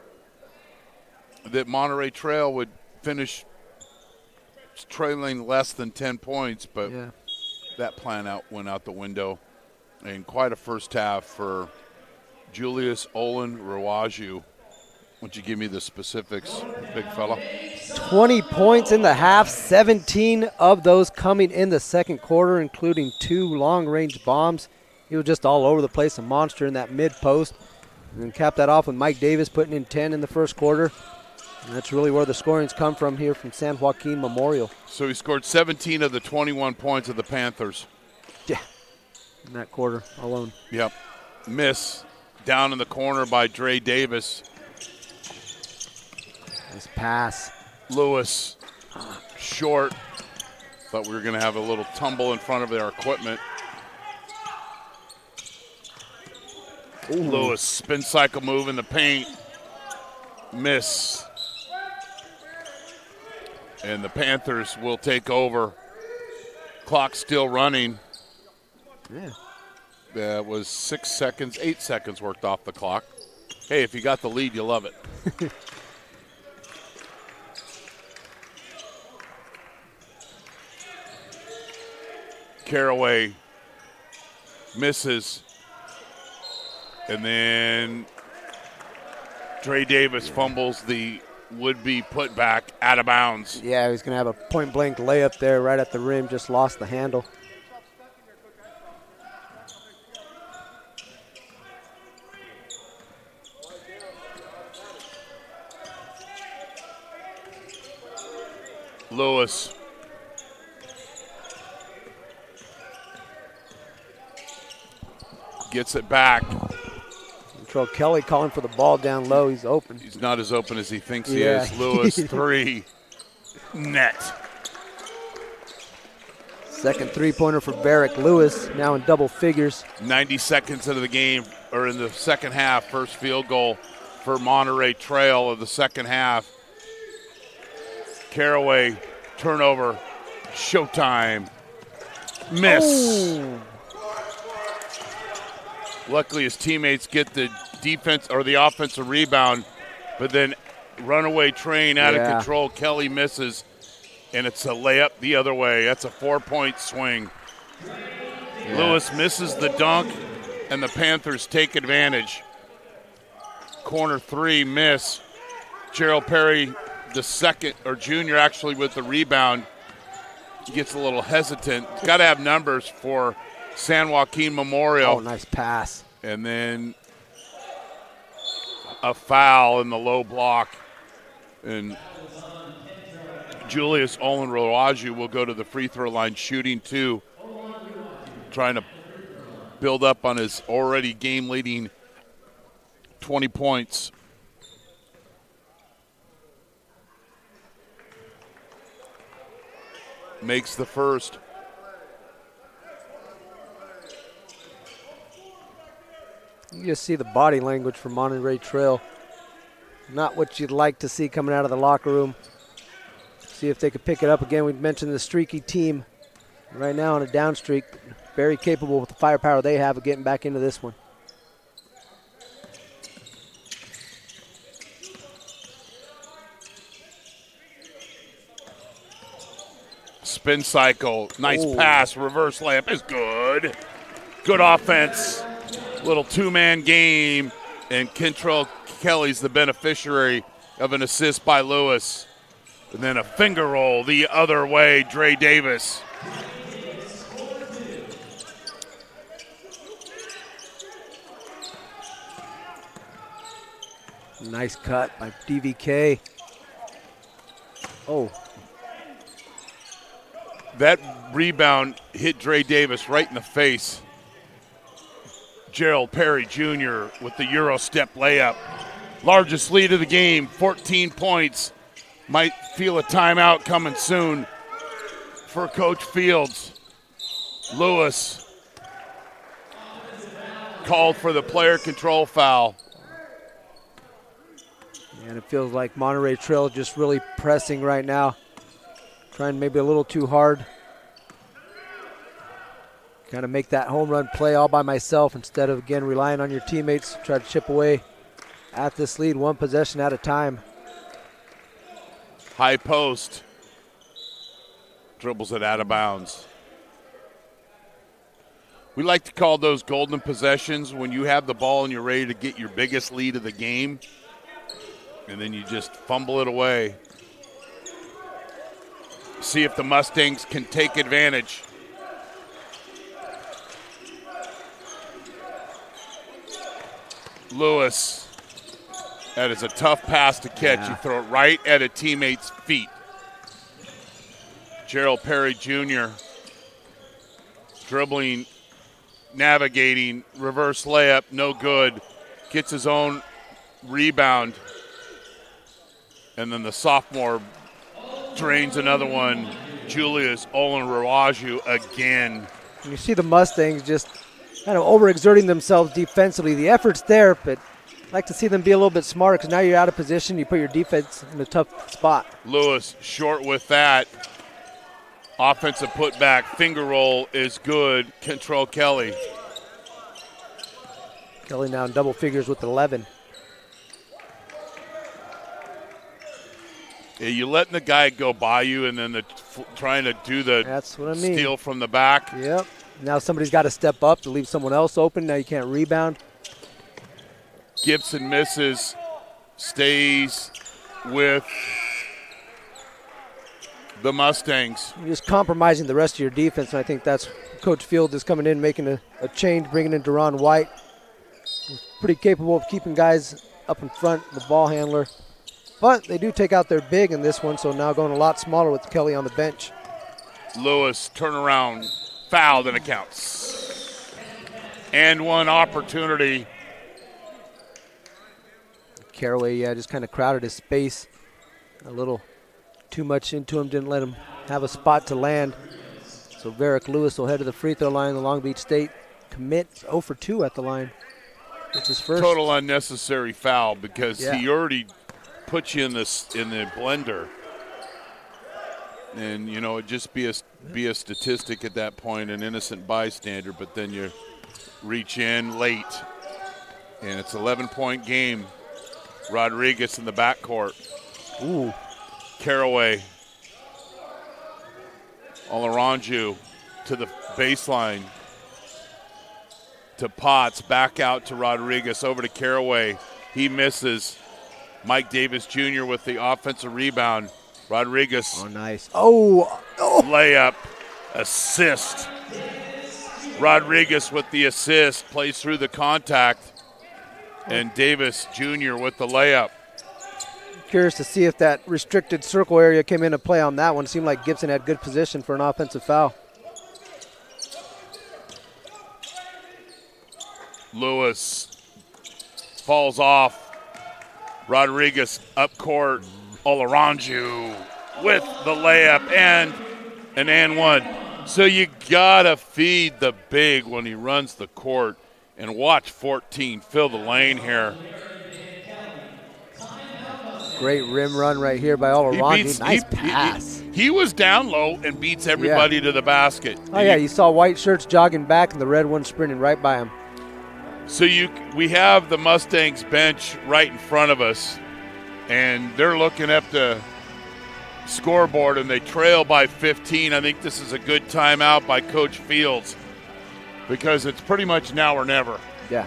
Speaker 2: that Monterey Trail would finish trailing less than 10 points, but that plan went out the window. And quite a first half for Julius Olin Rawaju. Why don't you give me the specifics, big fella?
Speaker 3: 20 points in the half, 17 of those coming in the second quarter, including 2 long-range bombs. He was just all over the place, a monster in that mid-post. And then capped that off with Mike Davis putting in 10 in the first quarter. And that's really where the scoring's come from here from San Joaquin Memorial.
Speaker 2: So he scored 17 of the 21 points of the Panthers.
Speaker 3: Yeah, in that quarter alone.
Speaker 2: Yep. Miss down in the corner by Dre Davis.
Speaker 3: Nice pass.
Speaker 2: Lewis, short. Thought we were going to have a little tumble in front of their equipment.
Speaker 3: Ooh.
Speaker 2: Lewis, spin cycle move in the paint. Miss. And the Panthers will take over. Clock still running.
Speaker 3: Yeah.
Speaker 2: That was 8 seconds worked off the clock. Hey, if you got the lead, you love it. Caraway misses. And then Dre Davis fumbles the would-be putback out of bounds.
Speaker 3: Yeah, he was going to have a point-blank layup there right at the rim, just lost the handle.
Speaker 2: Lewis. Gets it back.
Speaker 3: Control Kelly calling for the ball down low. He's open.
Speaker 2: He's not as open as he thinks he is. Lewis, 3. Net.
Speaker 3: Second three-pointer for Barrick Lewis, now in double figures.
Speaker 2: 90 seconds into the game, or in the second half, first field goal for Monterey Trail of the second half. Caraway, turnover, showtime, miss.
Speaker 3: Oh.
Speaker 2: Luckily, his teammates get the defense or the offensive rebound, but then runaway train out of control. Kelly misses, and it's a layup the other way. That's a 4-point swing. Yeah. Lewis misses the dunk, and the Panthers take advantage. Corner 3 miss. Gerald Perry, the second, or junior actually, with the rebound. He gets a little hesitant. Got to have numbers for San Joaquin Memorial.
Speaker 3: Oh, nice pass.
Speaker 2: And then a foul in the low block. And Julius Olin Rawaju will go to the free throw line shooting 2. Trying to build up on his already game-leading 20 points. Makes the first.
Speaker 3: You just see the body language from Monterey Trail. Not what you'd like to see coming out of the locker room. See if they could pick it up again. We mentioned the streaky team right now on a down streak. Very capable with the firepower they have of getting back into this one.
Speaker 2: Spin cycle, nice pass, reverse layup is good. Good offense, little two-man game, and Kentrell Kelly's the beneficiary of an assist by Lewis. And then a finger roll the other way, Dre Davis.
Speaker 3: Nice cut by DVK. Oh.
Speaker 2: That rebound hit Dre Davis right in the face. Gerald Perry Jr. with the Euro step layup. Largest lead of the game, 14 points. Might feel a timeout coming soon for Coach Fields. Lewis called for the player control foul.
Speaker 3: And it feels like Monterey Trail just really pressing right now. Trying maybe a little too hard. Kind of make that home run play all by myself instead of, again, relying on your teammates. Try to chip away at this lead one possession at a time.
Speaker 2: High post. Dribbles it out of bounds. We like to call those golden possessions when you have the ball and you're ready to get your biggest lead of the game, and then you just fumble it away. See if the Mustangs can take advantage. Lewis. That is a tough pass to catch.
Speaker 3: Yeah.
Speaker 2: You throw it right at a teammate's feet. Gerald Perry Jr. dribbling, navigating, reverse layup, no good. Gets his own rebound. And then the sophomore drains another one. Julius Olonrawaju again.
Speaker 3: You see the Mustangs just kind of overexerting themselves defensively. The effort's there, but I'd like to see them be a little bit smarter because now you're out of position. You put your defense in a tough spot.
Speaker 2: Lewis short with that. Offensive putback, finger roll is good. Control Kelly.
Speaker 3: Kelly now in double figures with 11.
Speaker 2: Yeah, you letting the guy go by you and then trying to do the
Speaker 3: That's what I mean.
Speaker 2: steal from the back.
Speaker 3: Yep. Now somebody's got to step up to leave someone else open. Now you can't rebound.
Speaker 2: Gibson misses, stays with the Mustangs.
Speaker 3: You're just compromising the rest of your defense, and I think that's Coach Field is coming in, making a change, bringing in Deron White. He's pretty capable of keeping guys up in front, the ball handler. But they do take out their big in this one, so now going a lot smaller with Kelly on the bench.
Speaker 2: Lewis, turnaround, fouled, and it counts. And one opportunity.
Speaker 3: Caraway, yeah, just kind of crowded his space. A little too much into him, didn't let him have a spot to land. So Varick Lewis will head to the free throw line. The Long Beach State commit 0 for 2 at the line. It's his first.
Speaker 2: Total unnecessary foul because
Speaker 3: Yeah.
Speaker 2: he already put you in the blender. And, you know, it'd just be a statistic at that point, an innocent bystander, but then you reach in late. And it's an 11-point game. Rodriguez in the backcourt.
Speaker 3: Ooh.
Speaker 2: Caraway. All around you to the baseline. To Potts, back out to Rodriguez, over to Caraway. He misses. Mike Davis Jr. with the offensive rebound. Rodriguez.
Speaker 3: Oh, nice. Oh.
Speaker 2: Layup, assist. Rodriguez with the assist, plays through the contact. And Davis Jr. with the layup.
Speaker 3: Curious to see if that restricted circle area came into play on that one. Seemed like Gibson had good position for an offensive foul.
Speaker 2: Lewis falls off. Rodriguez up court. Olaranju with the layup and an and one. So you got to feed the big when he runs the court. And watch 14 fill the lane here.
Speaker 3: Great rim run right here by Olaranju. Nice pass.
Speaker 2: He was down low and beats everybody to the basket.
Speaker 3: Oh, yeah, you saw white shirts jogging back and the red one sprinting right by him.
Speaker 2: So we have the Mustangs bench right in front of us, and they're looking up the scoreboard, and they trail by 15. I think this is a good timeout by Coach Fields because it's pretty much now or never.
Speaker 3: Yeah.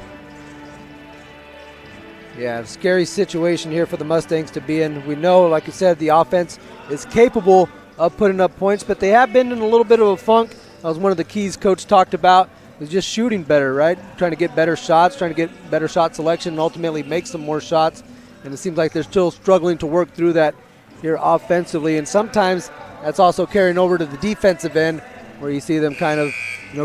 Speaker 3: Yeah, scary situation here for the Mustangs to be in. We know, like you said, the offense is capable of putting up points, but they have been in a little bit of a funk. That was one of the keys Coach talked about, is just shooting better, right? Trying to get better shots, trying to get better shot selection, and ultimately make some more shots. And it seems like they're still struggling to work through that here offensively. And sometimes that's also carrying over to the defensive end, where you see them kind of,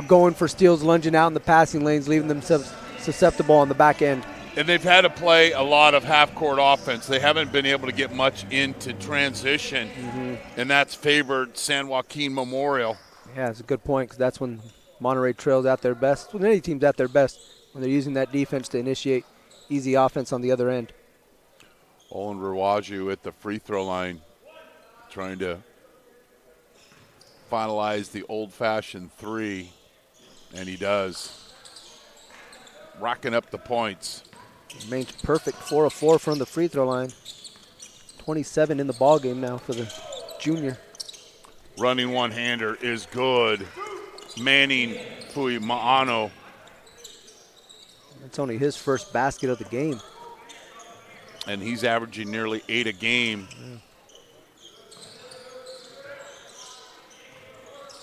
Speaker 3: going for steals, lunging out in the passing lanes, leaving themselves susceptible on the back end.
Speaker 2: And they've had to play a lot of half-court offense. They haven't been able to get much into transition, and that's favored San Joaquin Memorial.
Speaker 3: Yeah, it's a good point, because that's when Monterey trails at their best. When any team's at their best, when they're using that defense to initiate easy offense on the other end.
Speaker 2: Olin Rawaju at the free throw line, trying to finalize the old-fashioned three, and he does. Racking up the points.
Speaker 3: Remains perfect, 4 of 4 from the free throw line. 27 in the ball game now for the junior.
Speaker 2: Running one-hander is good. Manning Fuimaano.
Speaker 3: That's only his first basket of the game.
Speaker 2: And he's averaging nearly 8 a game.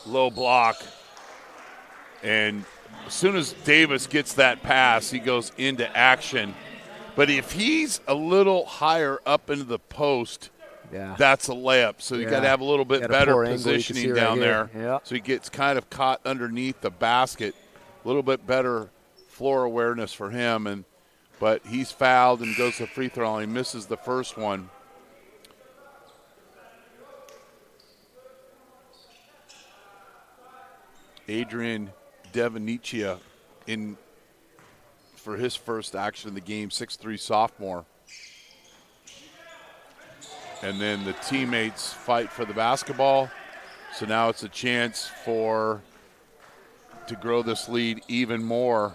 Speaker 2: Low block. And as soon as Davis gets that pass, he goes into action. But if he's a little higher up into the post, that's a layup. So you got to have a little bit better positioning down there.
Speaker 3: Yeah.
Speaker 2: So he gets kind of caught underneath the basket. A little bit better floor awareness for him. But he's fouled and goes to free throw line. He misses the first one. Adrian Devonicia in for his first action of the game, 6'3" sophomore. And then the teammates fight for the basketball. So now it's a chance to grow this lead even more.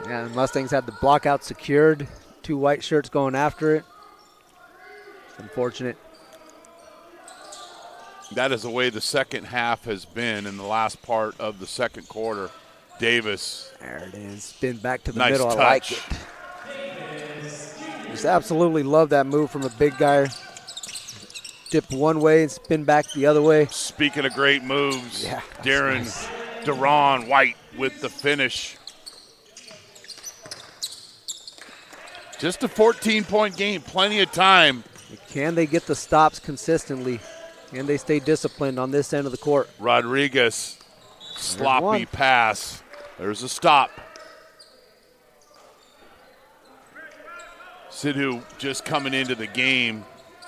Speaker 3: Yeah, the Mustangs had the block out secured. 2 white shirts going after it. It's unfortunate.
Speaker 2: That is the way the second half has been in the last part of the second quarter. Davis.
Speaker 3: There it is. Spin back to the
Speaker 2: nice
Speaker 3: middle.
Speaker 2: Touch.
Speaker 3: I like it. Just absolutely love that move from a big guy. Dip one way and spin back the other way.
Speaker 2: Speaking of great moves, Darren Duran White with the finish. Just a 14-point game, plenty of time.
Speaker 3: Can they get the stops consistently? Can they stay disciplined on this end of the court?
Speaker 2: Rodriguez, sloppy pass. There's a stop. Sidhu just coming into the game.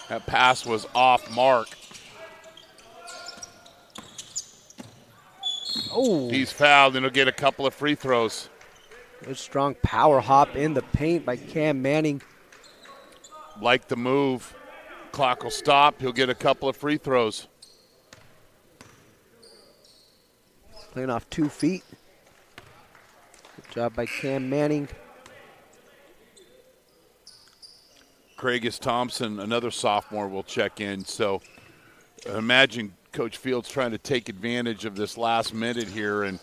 Speaker 2: That pass was off mark.
Speaker 3: Oh,
Speaker 2: he's fouled and he'll get a couple of free throws.
Speaker 3: Good strong power hop in the paint by Cam Manning.
Speaker 2: Like the move. Clock will stop. He'll get a couple of free throws.
Speaker 3: Playing off 2 feet. Good job by Cam Manning.
Speaker 2: Craigus Thompson, another sophomore, will check in. So imagine Coach Fields trying to take advantage of this last minute here and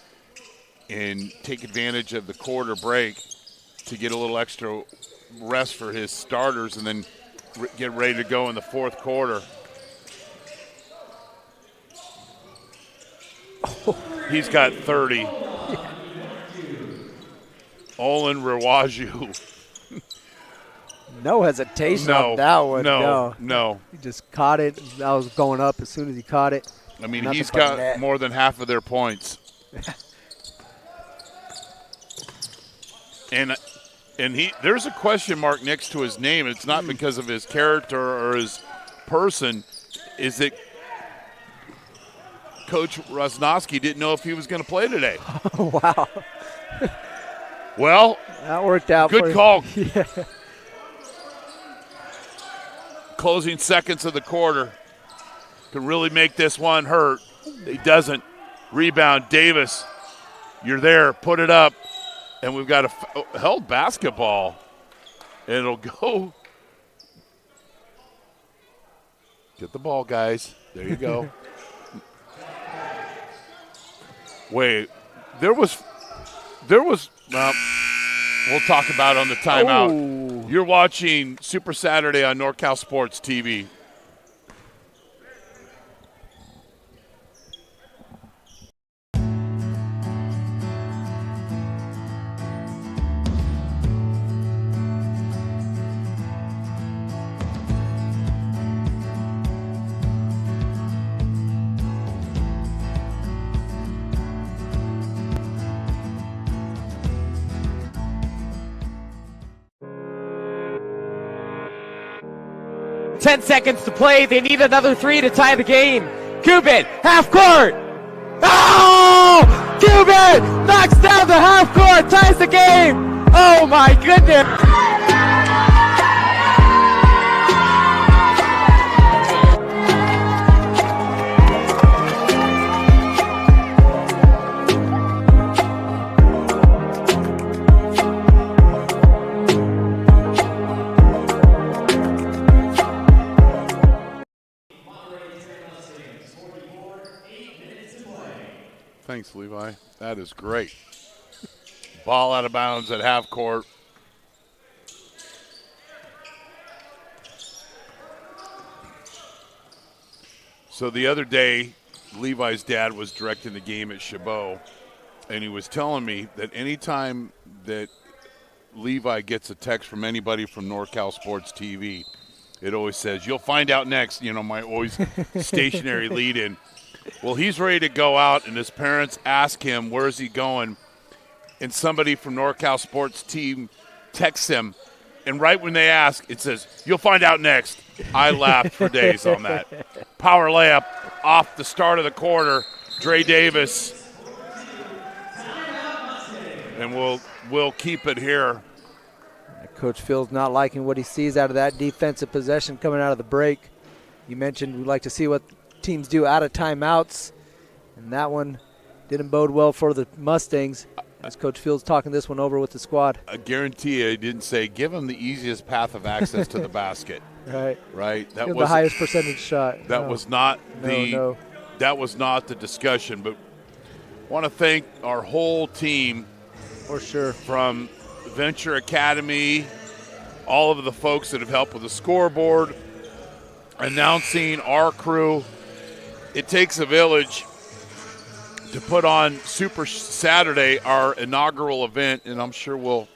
Speaker 2: take advantage of the quarter break to get a little extra rest for his starters and then get ready to go in the fourth quarter. He's got 30. Olin Rawaju.
Speaker 3: No hesitation on that one.
Speaker 2: No.
Speaker 3: He just caught it. That was going up as soon as he caught it.
Speaker 2: I mean, he's got more than half of their points. And there's a question mark next to his name. It's not because of his character or his person. Is it Coach Rosnowski didn't know if he was going to play today?
Speaker 3: Wow.
Speaker 2: Well,
Speaker 3: that worked out.
Speaker 2: Good call.
Speaker 3: Yeah.
Speaker 2: Closing seconds of the quarter can really make this one hurt. He doesn't. Rebound, Davis. You're there. Put it up. And we've got a held basketball. And it'll go. Get the ball, guys. There you go. Wait. There was well, we'll talk about it on the timeout.
Speaker 3: Oh.
Speaker 2: You're watching Super Saturday on NorCal Sports TV.
Speaker 1: Ten seconds to play. They need another three to tie the game. Cuban, half court. Oh! Cuban knocks down the half court, ties the game. Oh my goodness.
Speaker 2: Thanks, Levi. That is great. Ball out of bounds at half court. So the other day, Levi's dad was directing the game at Chabot, and he was telling me that anytime that Levi gets a text from anybody from NorCal Sports TV, it always says, "You'll find out next," my always stationary lead-in. Well, he's ready to go out, and his parents ask him, where's he going? And somebody from NorCal Sports team texts him, and right when they ask, it says, "You'll find out next." I laughed for days on that. Power layup off the start of the quarter. Dre Davis. And we'll keep it here.
Speaker 3: Coach Phil's not liking what he sees out of that defensive possession coming out of the break. You mentioned we'd like to see what teams do out of timeouts, and that one didn't bode well for the Mustangs as Coach Fields talking this one over with the squad.
Speaker 2: I guarantee you he didn't say give them the easiest path of access to the basket.
Speaker 3: Right.
Speaker 2: That was
Speaker 3: the highest percentage shot.
Speaker 2: That was not that was not the discussion, but want to thank our whole team
Speaker 3: for sure,
Speaker 2: from Venture Academy, all of the folks that have helped with the scoreboard, announcing our crew. It takes a village to put on Super Saturday, our inaugural event, and I'm sure we'll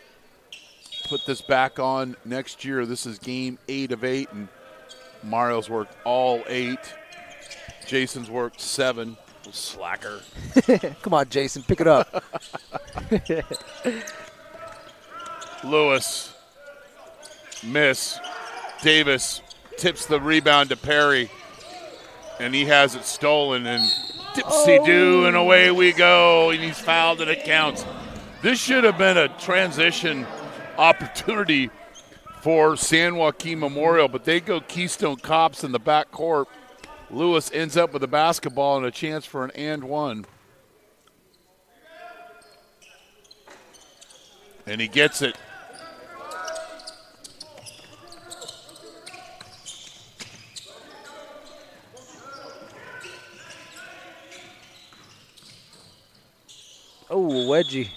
Speaker 2: put this back on next year. This is game 8 of 8, and Mario's worked all 8. Jason's worked 7. Slacker.
Speaker 3: Come on, Jason, pick it up.
Speaker 2: Lewis, miss. Davis tips the rebound to Perry, and he has it stolen, and dipsy-do, and away we go, and he's fouled, and it counts. This should have been a transition opportunity for San Joaquin Memorial, but they go Keystone Cops in the backcourt. Lewis ends up with a basketball and a chance for an and one. And he gets it.
Speaker 3: Oh, wedgie.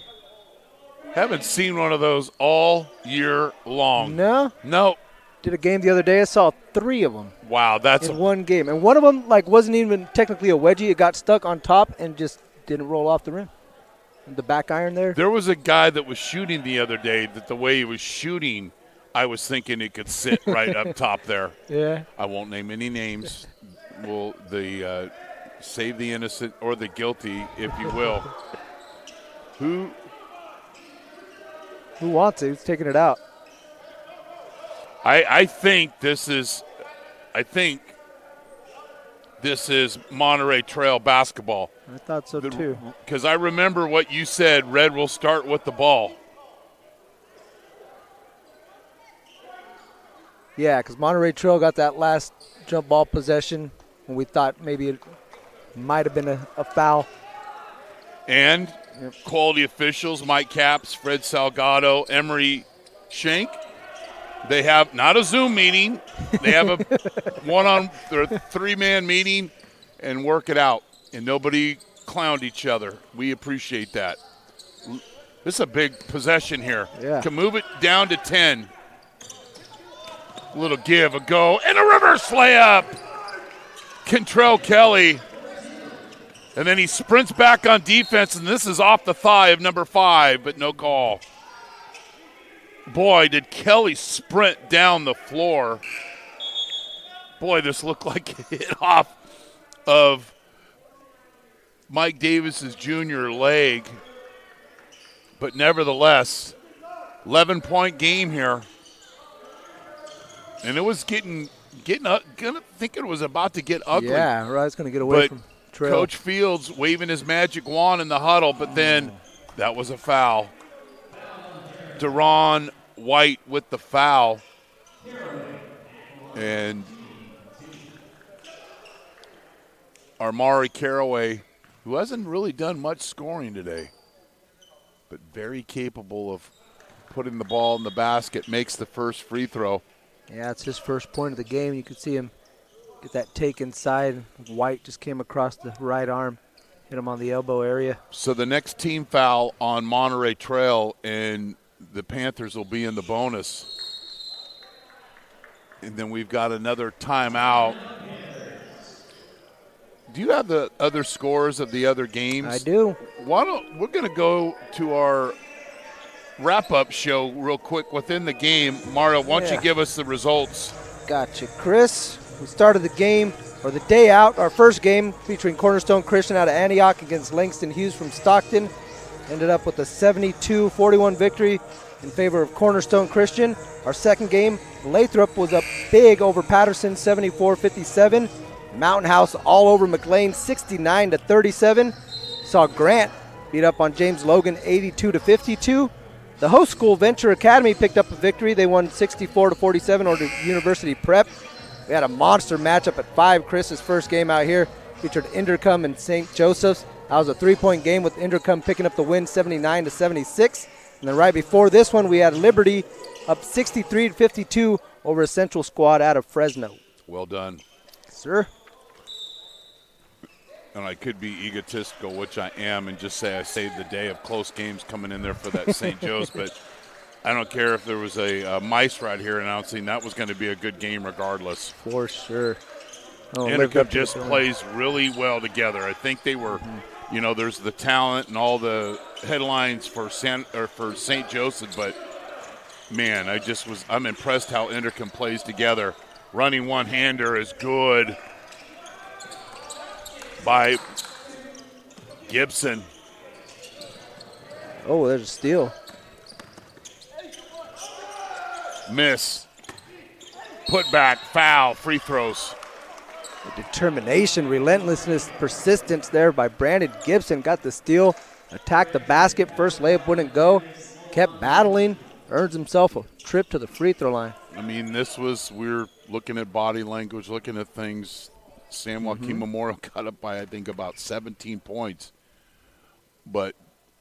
Speaker 2: Haven't seen one of those all year long.
Speaker 3: No?
Speaker 2: No.
Speaker 3: Did a game the other day. I saw 3 of them.
Speaker 2: Wow, that's
Speaker 3: in one game. And one of them wasn't even technically a wedgie. It got stuck on top and just didn't roll off the rim. The back iron there.
Speaker 2: There was a guy that was shooting the other day that the way he was shooting, I was thinking it could sit right up top there.
Speaker 3: Yeah.
Speaker 2: I won't name any names. Will save the innocent or the guilty, if you will. Who
Speaker 3: Who wants it? Who's taking it out?
Speaker 2: I think this is Monterey Trail basketball.
Speaker 3: I thought so too.
Speaker 2: Because I remember what you said, Red will start with the ball.
Speaker 3: Yeah, because Monterey Trail got that last jump ball possession, and we thought maybe it might have been a foul.
Speaker 2: And quality officials, Mike Capps, Fred Salgado, Emery Schenk, they have not a Zoom meeting. They have a three-man meeting and work it out. And nobody clowned each other. We appreciate that. This is a big possession here.
Speaker 3: Yeah.
Speaker 2: Can move it down to 10. A little give, a go, and a reverse layup. Kentrell Kelly. And then he sprints back on defense, and this is off the thigh of number 5, but no call. Boy, did Kelly sprint down the floor. Boy, this looked like it hit off of Mike Davis's junior leg. But nevertheless, 11-point game here. And it was getting gonna think it was about to get ugly.
Speaker 3: Yeah, right. It's going to get away from Trail.
Speaker 2: Coach Fields waving his magic wand in the huddle, but then that was a foul. Deron White with the foul. And Armari Caraway, who hasn't really done much scoring today, but very capable of putting the ball in the basket, makes the first free throw.
Speaker 3: Yeah, it's his first point of the game. You could see him get that take inside. White just came across the right arm, hit him on the elbow area.
Speaker 2: So the next team foul on Monterey Trail, and the Panthers will be in the bonus. And then we've got another timeout. Do you have the other scores of the other games?
Speaker 3: I do.
Speaker 2: We're going to go to our wrap-up show real quick within the game. Mario, why don't you give us the results?
Speaker 3: Gotcha. Chris, we started the game, or the day out, our first game featuring Cornerstone Christian out of Antioch against Langston Hughes from Stockton. Ended up with a 72-41 victory in favor of Cornerstone Christian. Our second game, Lathrop was up big over Patterson, 74-57. Mountain House all over McLean, 69-37. Saw Grant beat up on James Logan, 82-52. The host school, Venture Academy, picked up a victory. They won 64-47 over University Prep. We had a monster matchup at 5. Chris's first game out here featured Indercombe and St. Joseph's. That was a 3-point game with Indercombe picking up the win, 79-76. And then right before this one, we had Liberty up 63-52 over a Central squad out of Fresno.
Speaker 2: Well done.
Speaker 3: Sir.
Speaker 2: And I could be egotistical, which I am, and just say I saved the day of close games coming in there for that St. Joe's. But I don't care if there was a mice right here announcing that was going to be a good game regardless.
Speaker 3: For sure.
Speaker 2: Indercombe just plays really well together. I think they were, there's the talent and all the headlines for St. Joseph, but man, I'm impressed how Indercombe plays together. Running one-hander is good by Gibson.
Speaker 3: Oh, there's a steal.
Speaker 2: Miss. Put back, foul, free throws.
Speaker 3: Determination, relentlessness, persistence there by Brandon Gibson. Got the steal, attacked the basket. First layup wouldn't go. Kept battling, earns himself a trip to the free throw line.
Speaker 2: I mean, we're looking at body language, looking at things. San Joaquin Memorial got up by, I think, about 17 points. But,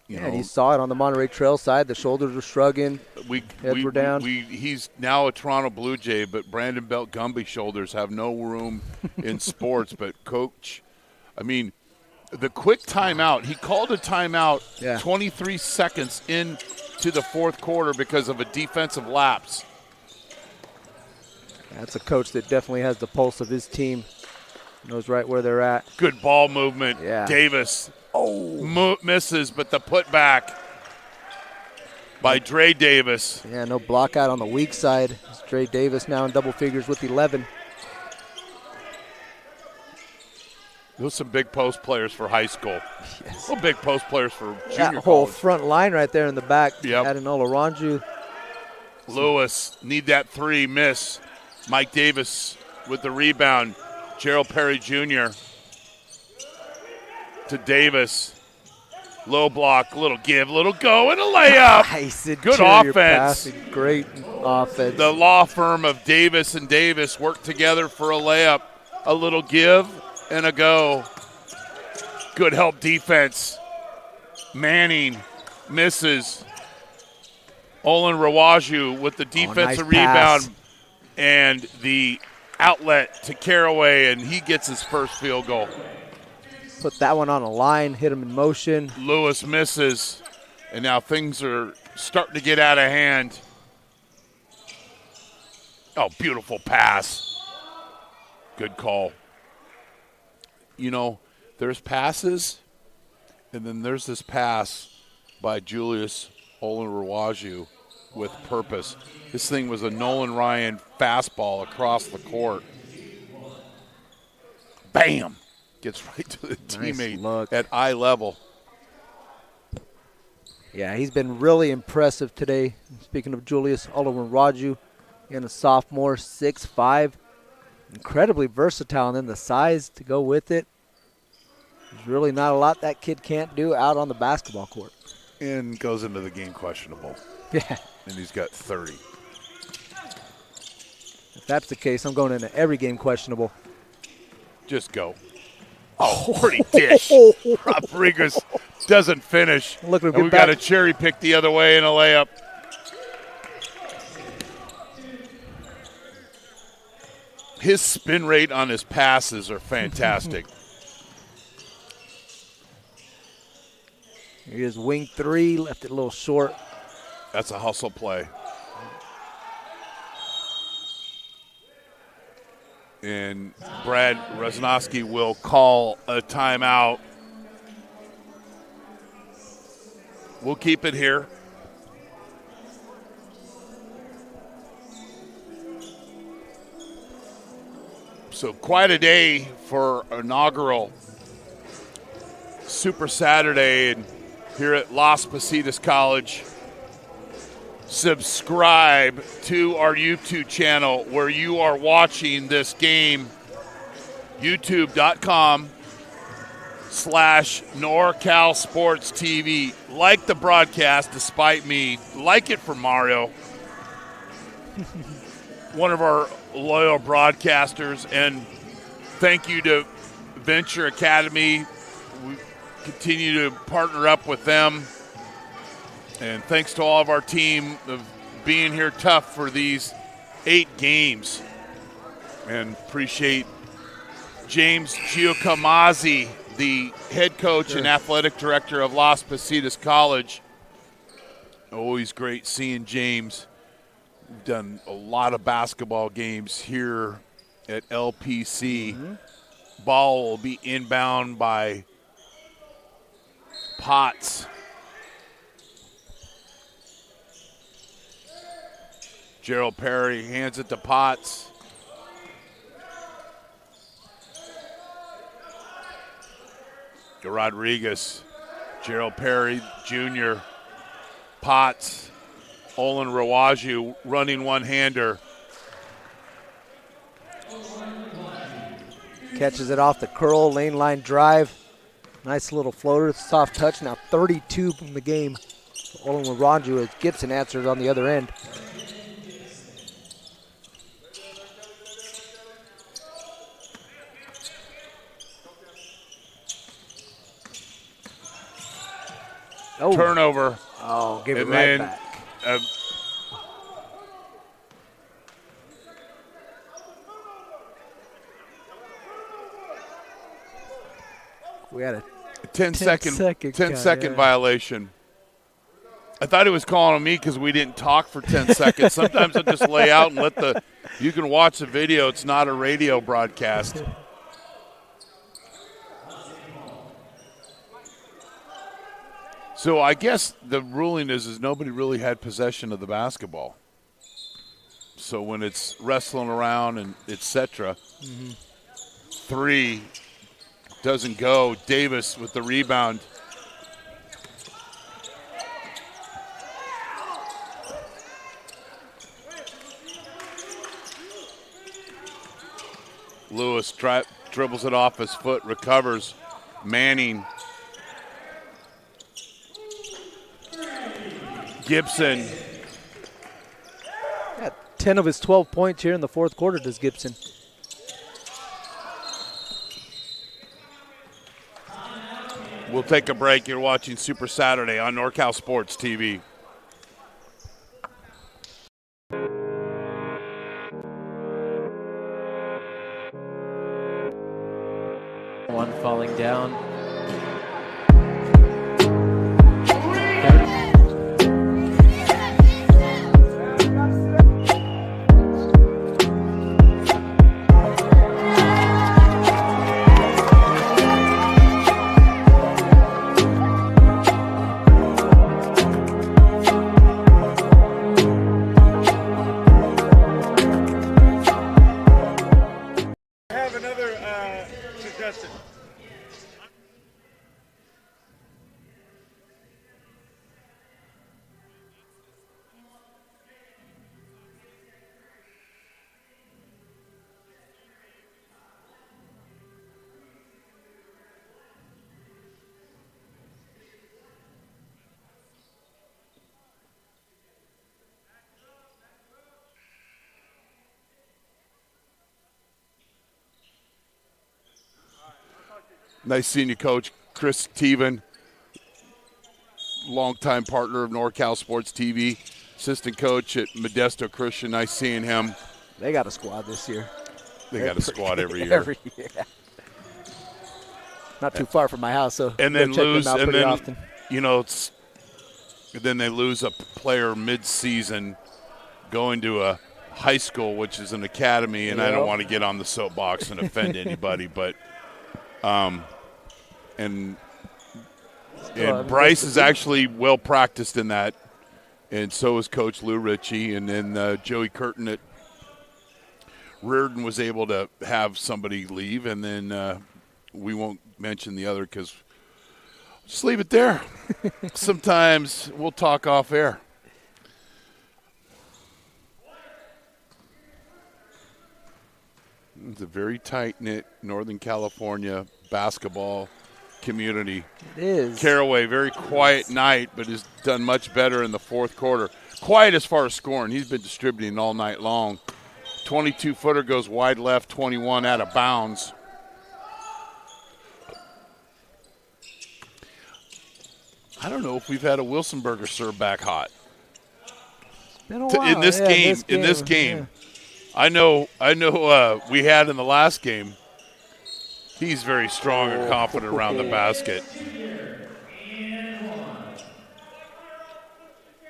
Speaker 3: and he saw it on the Monterey Trail side. The shoulders were shrugging, heads were down.
Speaker 2: He's now a Toronto Blue Jay, but Brandon Belt Gumby shoulders have no room in sports. But, Coach, I mean, the quick timeout, he called a timeout 23 seconds into the fourth quarter because of a defensive lapse.
Speaker 3: That's a coach that definitely has the pulse of his team. Knows right where they're at.
Speaker 2: Good ball movement.
Speaker 3: Yeah.
Speaker 2: Davis misses, but the putback by Dre Davis.
Speaker 3: Yeah, no block out on the weak side. It's Dre Davis now in double figures with 11.
Speaker 2: Those some big post players for high school.
Speaker 3: Yes.
Speaker 2: Well, big post players for junior
Speaker 3: That whole
Speaker 2: college.
Speaker 3: front line right there in the back.
Speaker 2: Yep.
Speaker 3: Adenola Ranju.
Speaker 2: Lewis, need that three, miss. Mike Davis with the rebound. Gerald Perry Jr. to Davis. Low block, little give, little go, and a layup.
Speaker 3: Nice
Speaker 2: Good
Speaker 3: interior
Speaker 2: offense.
Speaker 3: passing, great offense.
Speaker 2: The law firm of Davis and Davis worked together for a layup. A little give and a go. Good help defense. Manning misses. Olin Rawaju with the defensive
Speaker 3: nice pass.
Speaker 2: rebound and the outlet to Caraway, and he gets his first field goal.
Speaker 3: Put that one on a line, hit him in motion.
Speaker 2: Lewis misses, and now things are starting to get out of hand. Oh, beautiful pass. Good call. You know, there's passes, and then there's this pass by Julius Olin-Rawaju with purpose. This thing was a Nolan Ryan fastball across the court. Bam! Gets right to the teammate
Speaker 3: look.
Speaker 2: at eye level.
Speaker 3: Yeah, he's been really impressive today. Speaking of Julius Olin-Rawaju, again, a sophomore, 6'5", incredibly versatile, and then the size to go with it. There's really not a lot that kid can't do out on the basketball court.
Speaker 2: And goes into the game questionable.
Speaker 3: Yeah.
Speaker 2: And he's got 30.
Speaker 3: If that's the case, I'm going into every game questionable.
Speaker 2: Just go. Oh, pretty dish. Rodriguez doesn't finish.
Speaker 3: Look at him
Speaker 2: And
Speaker 3: get
Speaker 2: we got
Speaker 3: back.
Speaker 2: a cherry pick the other way and a layup. His spin rate on his passes are fantastic.
Speaker 3: Here's wing three, left it a little short.
Speaker 2: That's a hustle play. And Brad Resnowski will call a timeout. We'll keep it here. So quite a day for inaugural Super Saturday and here at Las Positas College. Subscribe to our YouTube channel where you are watching this game, youtube.com/NorCal Sports TV. Like the broadcast despite me. Like it for Mario. One of our loyal broadcasters. And thank you to Venture Academy. We continue to partner up with them. And thanks to all of our team of being here tough for these 8 games. And appreciate James Giacomazzi, the head coach and athletic director of Las Positas College. Always great seeing James. We've done a lot of basketball games here at LPC. Ball will be inbound by Potts. Gerald Perry hands it to Potts. To Rodriguez. Gerald Perry Jr. Potts. Olin Rawaju running one-hander.
Speaker 3: Catches it off the curl, lane line drive. Nice little floater, soft touch. Now 32 from the game. Olin Rawaju as Gibson answers on the other end. Oh.
Speaker 2: Turnover.
Speaker 3: Oh, give it
Speaker 2: And
Speaker 3: right
Speaker 2: then
Speaker 3: back. We had a
Speaker 2: 10 second
Speaker 3: count,
Speaker 2: violation. I thought he was calling on me because we didn't talk for 10 seconds. Sometimes I just lay out and you can watch the video. It's not a radio broadcast. So I guess the ruling is nobody really had possession of the basketball. So when it's wrestling around and et cetera, 3 Doesn't go. Davis with the rebound. Lewis dribbles it off his foot, recovers. Manning. Gibson.
Speaker 3: 10 of his 12 points here in the fourth quarter does Gibson.
Speaker 2: We'll take a break. You're watching Super Saturday on NorCal Sports TV.
Speaker 1: One falling down.
Speaker 2: Nice seeing you, Coach. Chris Teven, longtime partner of NorCal Sports TV, assistant coach at Modesto Christian. Nice seeing him.
Speaker 3: They got a squad this year.
Speaker 2: They got a squad every year.
Speaker 3: Every year. Not too far from my house, so
Speaker 2: and then lose, and then
Speaker 3: often.
Speaker 2: You know, then they lose a player mid-season going to a high school, which is an academy, and I don't want to get on the soapbox and offend anybody, but and Bryce is actually well practiced in that, and so is Coach Lou Ritchie, and then Joey Curtin at Reardon was able to have somebody leave, and then we won't mention the other because just leave it there. Sometimes we'll talk off air. It's a very tight-knit Northern California basketball community.
Speaker 3: It is.
Speaker 2: Caraway, very quiet night, but has done much better in the fourth quarter. Quiet as far as scoring. He's been distributing all night long. 22-footer goes wide left, 21 out of bounds. I don't know if we've had a Wilsonberger serve back hot.
Speaker 3: Been a while.
Speaker 2: In this game.
Speaker 3: Yeah.
Speaker 2: I know we had in the last game. He's very strong and confident around the basket.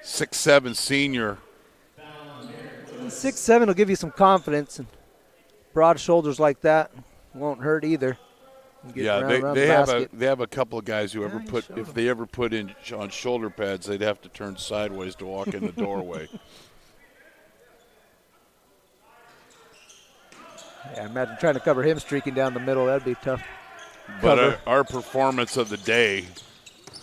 Speaker 2: 6'7" senior.
Speaker 3: 6'7" will give you some confidence, and broad shoulders like that won't hurt either.
Speaker 2: Yeah, they have a couple of guys who if they ever put in on shoulder pads, they'd have to turn sideways to walk in the doorway.
Speaker 3: Yeah, imagine trying to cover him streaking down the middle. That'd be tough.
Speaker 2: But our performance of the day,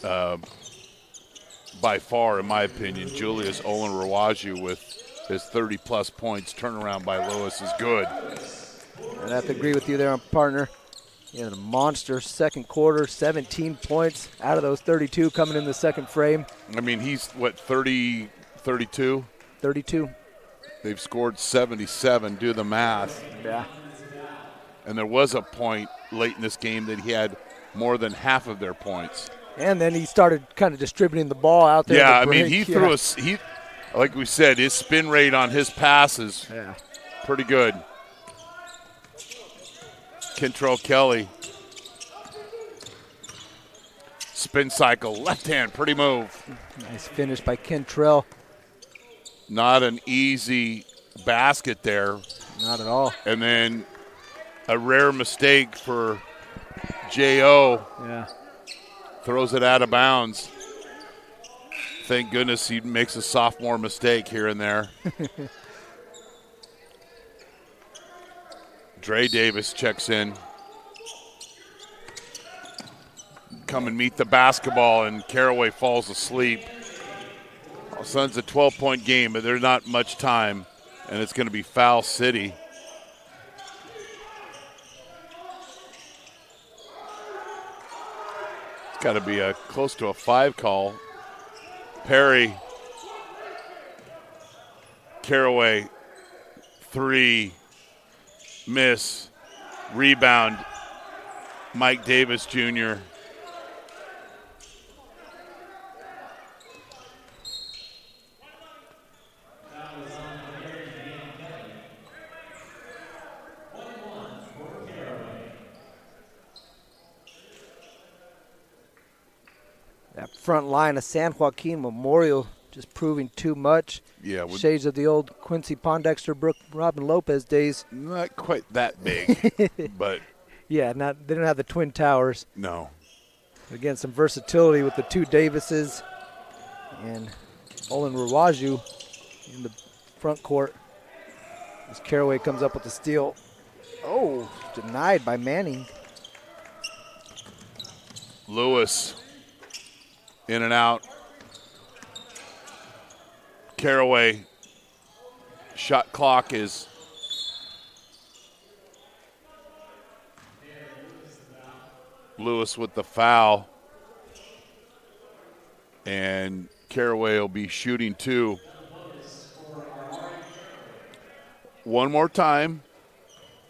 Speaker 2: by far, in my opinion, Julius Olin-Rawaju with his 30-plus points. Turnaround by Lewis is good.
Speaker 3: I'd have to agree with you there, partner. Yeah, the monster second quarter, 17 points out of those 32 coming in the second frame.
Speaker 2: I mean, he's, 32?
Speaker 3: 32.
Speaker 2: They've scored 77. Do the math.
Speaker 3: Yeah.
Speaker 2: And there was a point late in this game that he had more than half of their points.
Speaker 3: And then he started kind of distributing the ball out there.
Speaker 2: Yeah, I mean, he threw like we said, his spin rate on his passes pretty good. Kentrell Kelly. Spin cycle, left hand, pretty move.
Speaker 3: Nice finish by Kentrell.
Speaker 2: Not an easy basket there.
Speaker 3: Not at all.
Speaker 2: And then a rare mistake for J.O.
Speaker 3: Yeah.
Speaker 2: Throws it out of bounds. Thank goodness he makes a sophomore mistake here and there. Dre Davis checks in. come and meet the basketball, and Caraway falls asleep. All of a sudden, it's a 12-point game, but there's not much time, and it's going to be Foul City. It's got to be close to a 5 call. Perry, Caraway, 3, miss, rebound, Mike Davis Jr.
Speaker 3: That front line of San Joaquin Memorial just proving too much.
Speaker 2: Yeah,
Speaker 3: shades of the old Quincy Pondexter, Brooke, Robin Lopez days.
Speaker 2: Not quite that big, but
Speaker 3: yeah, they don't have the Twin Towers.
Speaker 2: No.
Speaker 3: Again, some versatility with the 2 Davises and Olin Rawaju in the front court. As Caraway comes up with the steal. Oh, denied by Manning.
Speaker 2: Lewis in and out. Caraway, shot clock is Lewis with the foul. And Caraway will be shooting 2. One more time,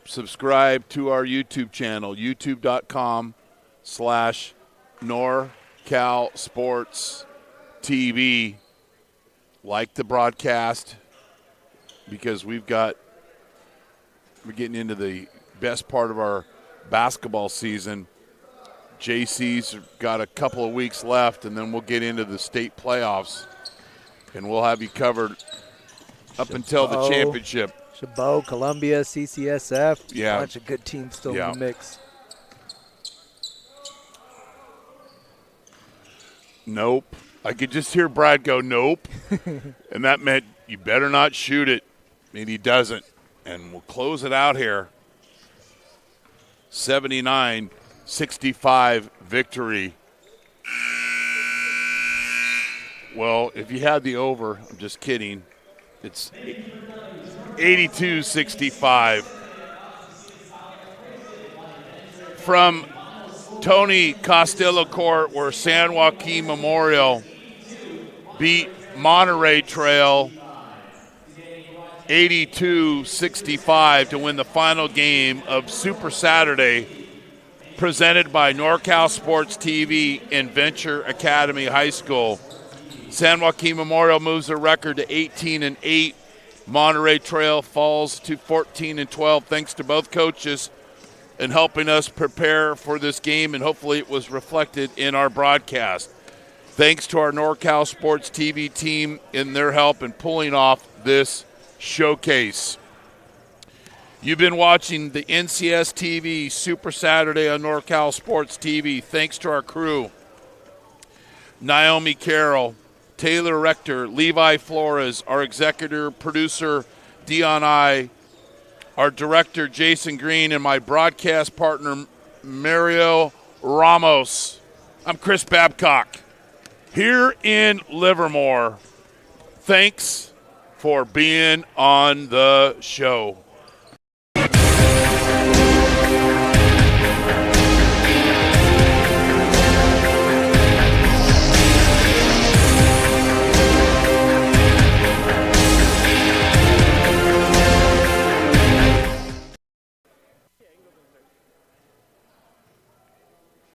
Speaker 2: subscribe to our YouTube channel, youtube.com/NorCal Sports TV. Like the broadcast, because we're getting into the best part of our basketball season. JC's got a couple of weeks left, and then we'll get into the state playoffs, and we'll have you covered up until the championship.
Speaker 3: Chabot, Columbia, CCSF,
Speaker 2: yeah.
Speaker 3: A bunch of good teams still in the mix.
Speaker 2: Nope. I could just hear Brad go, nope. And that meant you better not shoot it. And he doesn't. And we'll close it out here. 79-65 victory. Well, if you had the over, I'm just kidding. It's 82-65. From Tony Costello Court, where San Joaquin Memorial beat Monterey Trail 82-65 to win the final game of Super Saturday, presented by NorCal Sports TV and Venture Academy High School. San Joaquin Memorial moves their record to 18-8. Monterey Trail falls to 14-12, thanks to both coaches and helping us prepare for this game, and hopefully it was reflected in our broadcast. Thanks to our NorCal Sports TV team in their help in pulling off this showcase. You've been watching the NCS TV Super Saturday on NorCal Sports TV. Thanks to our crew, Naomi Carroll, Taylor Rector, Levi Flores, our executive producer, Dion I, our director, Jason Green, and my broadcast partner, Mario Ramos. I'm Chris Babcock here in Livermore. Thanks for being on the show.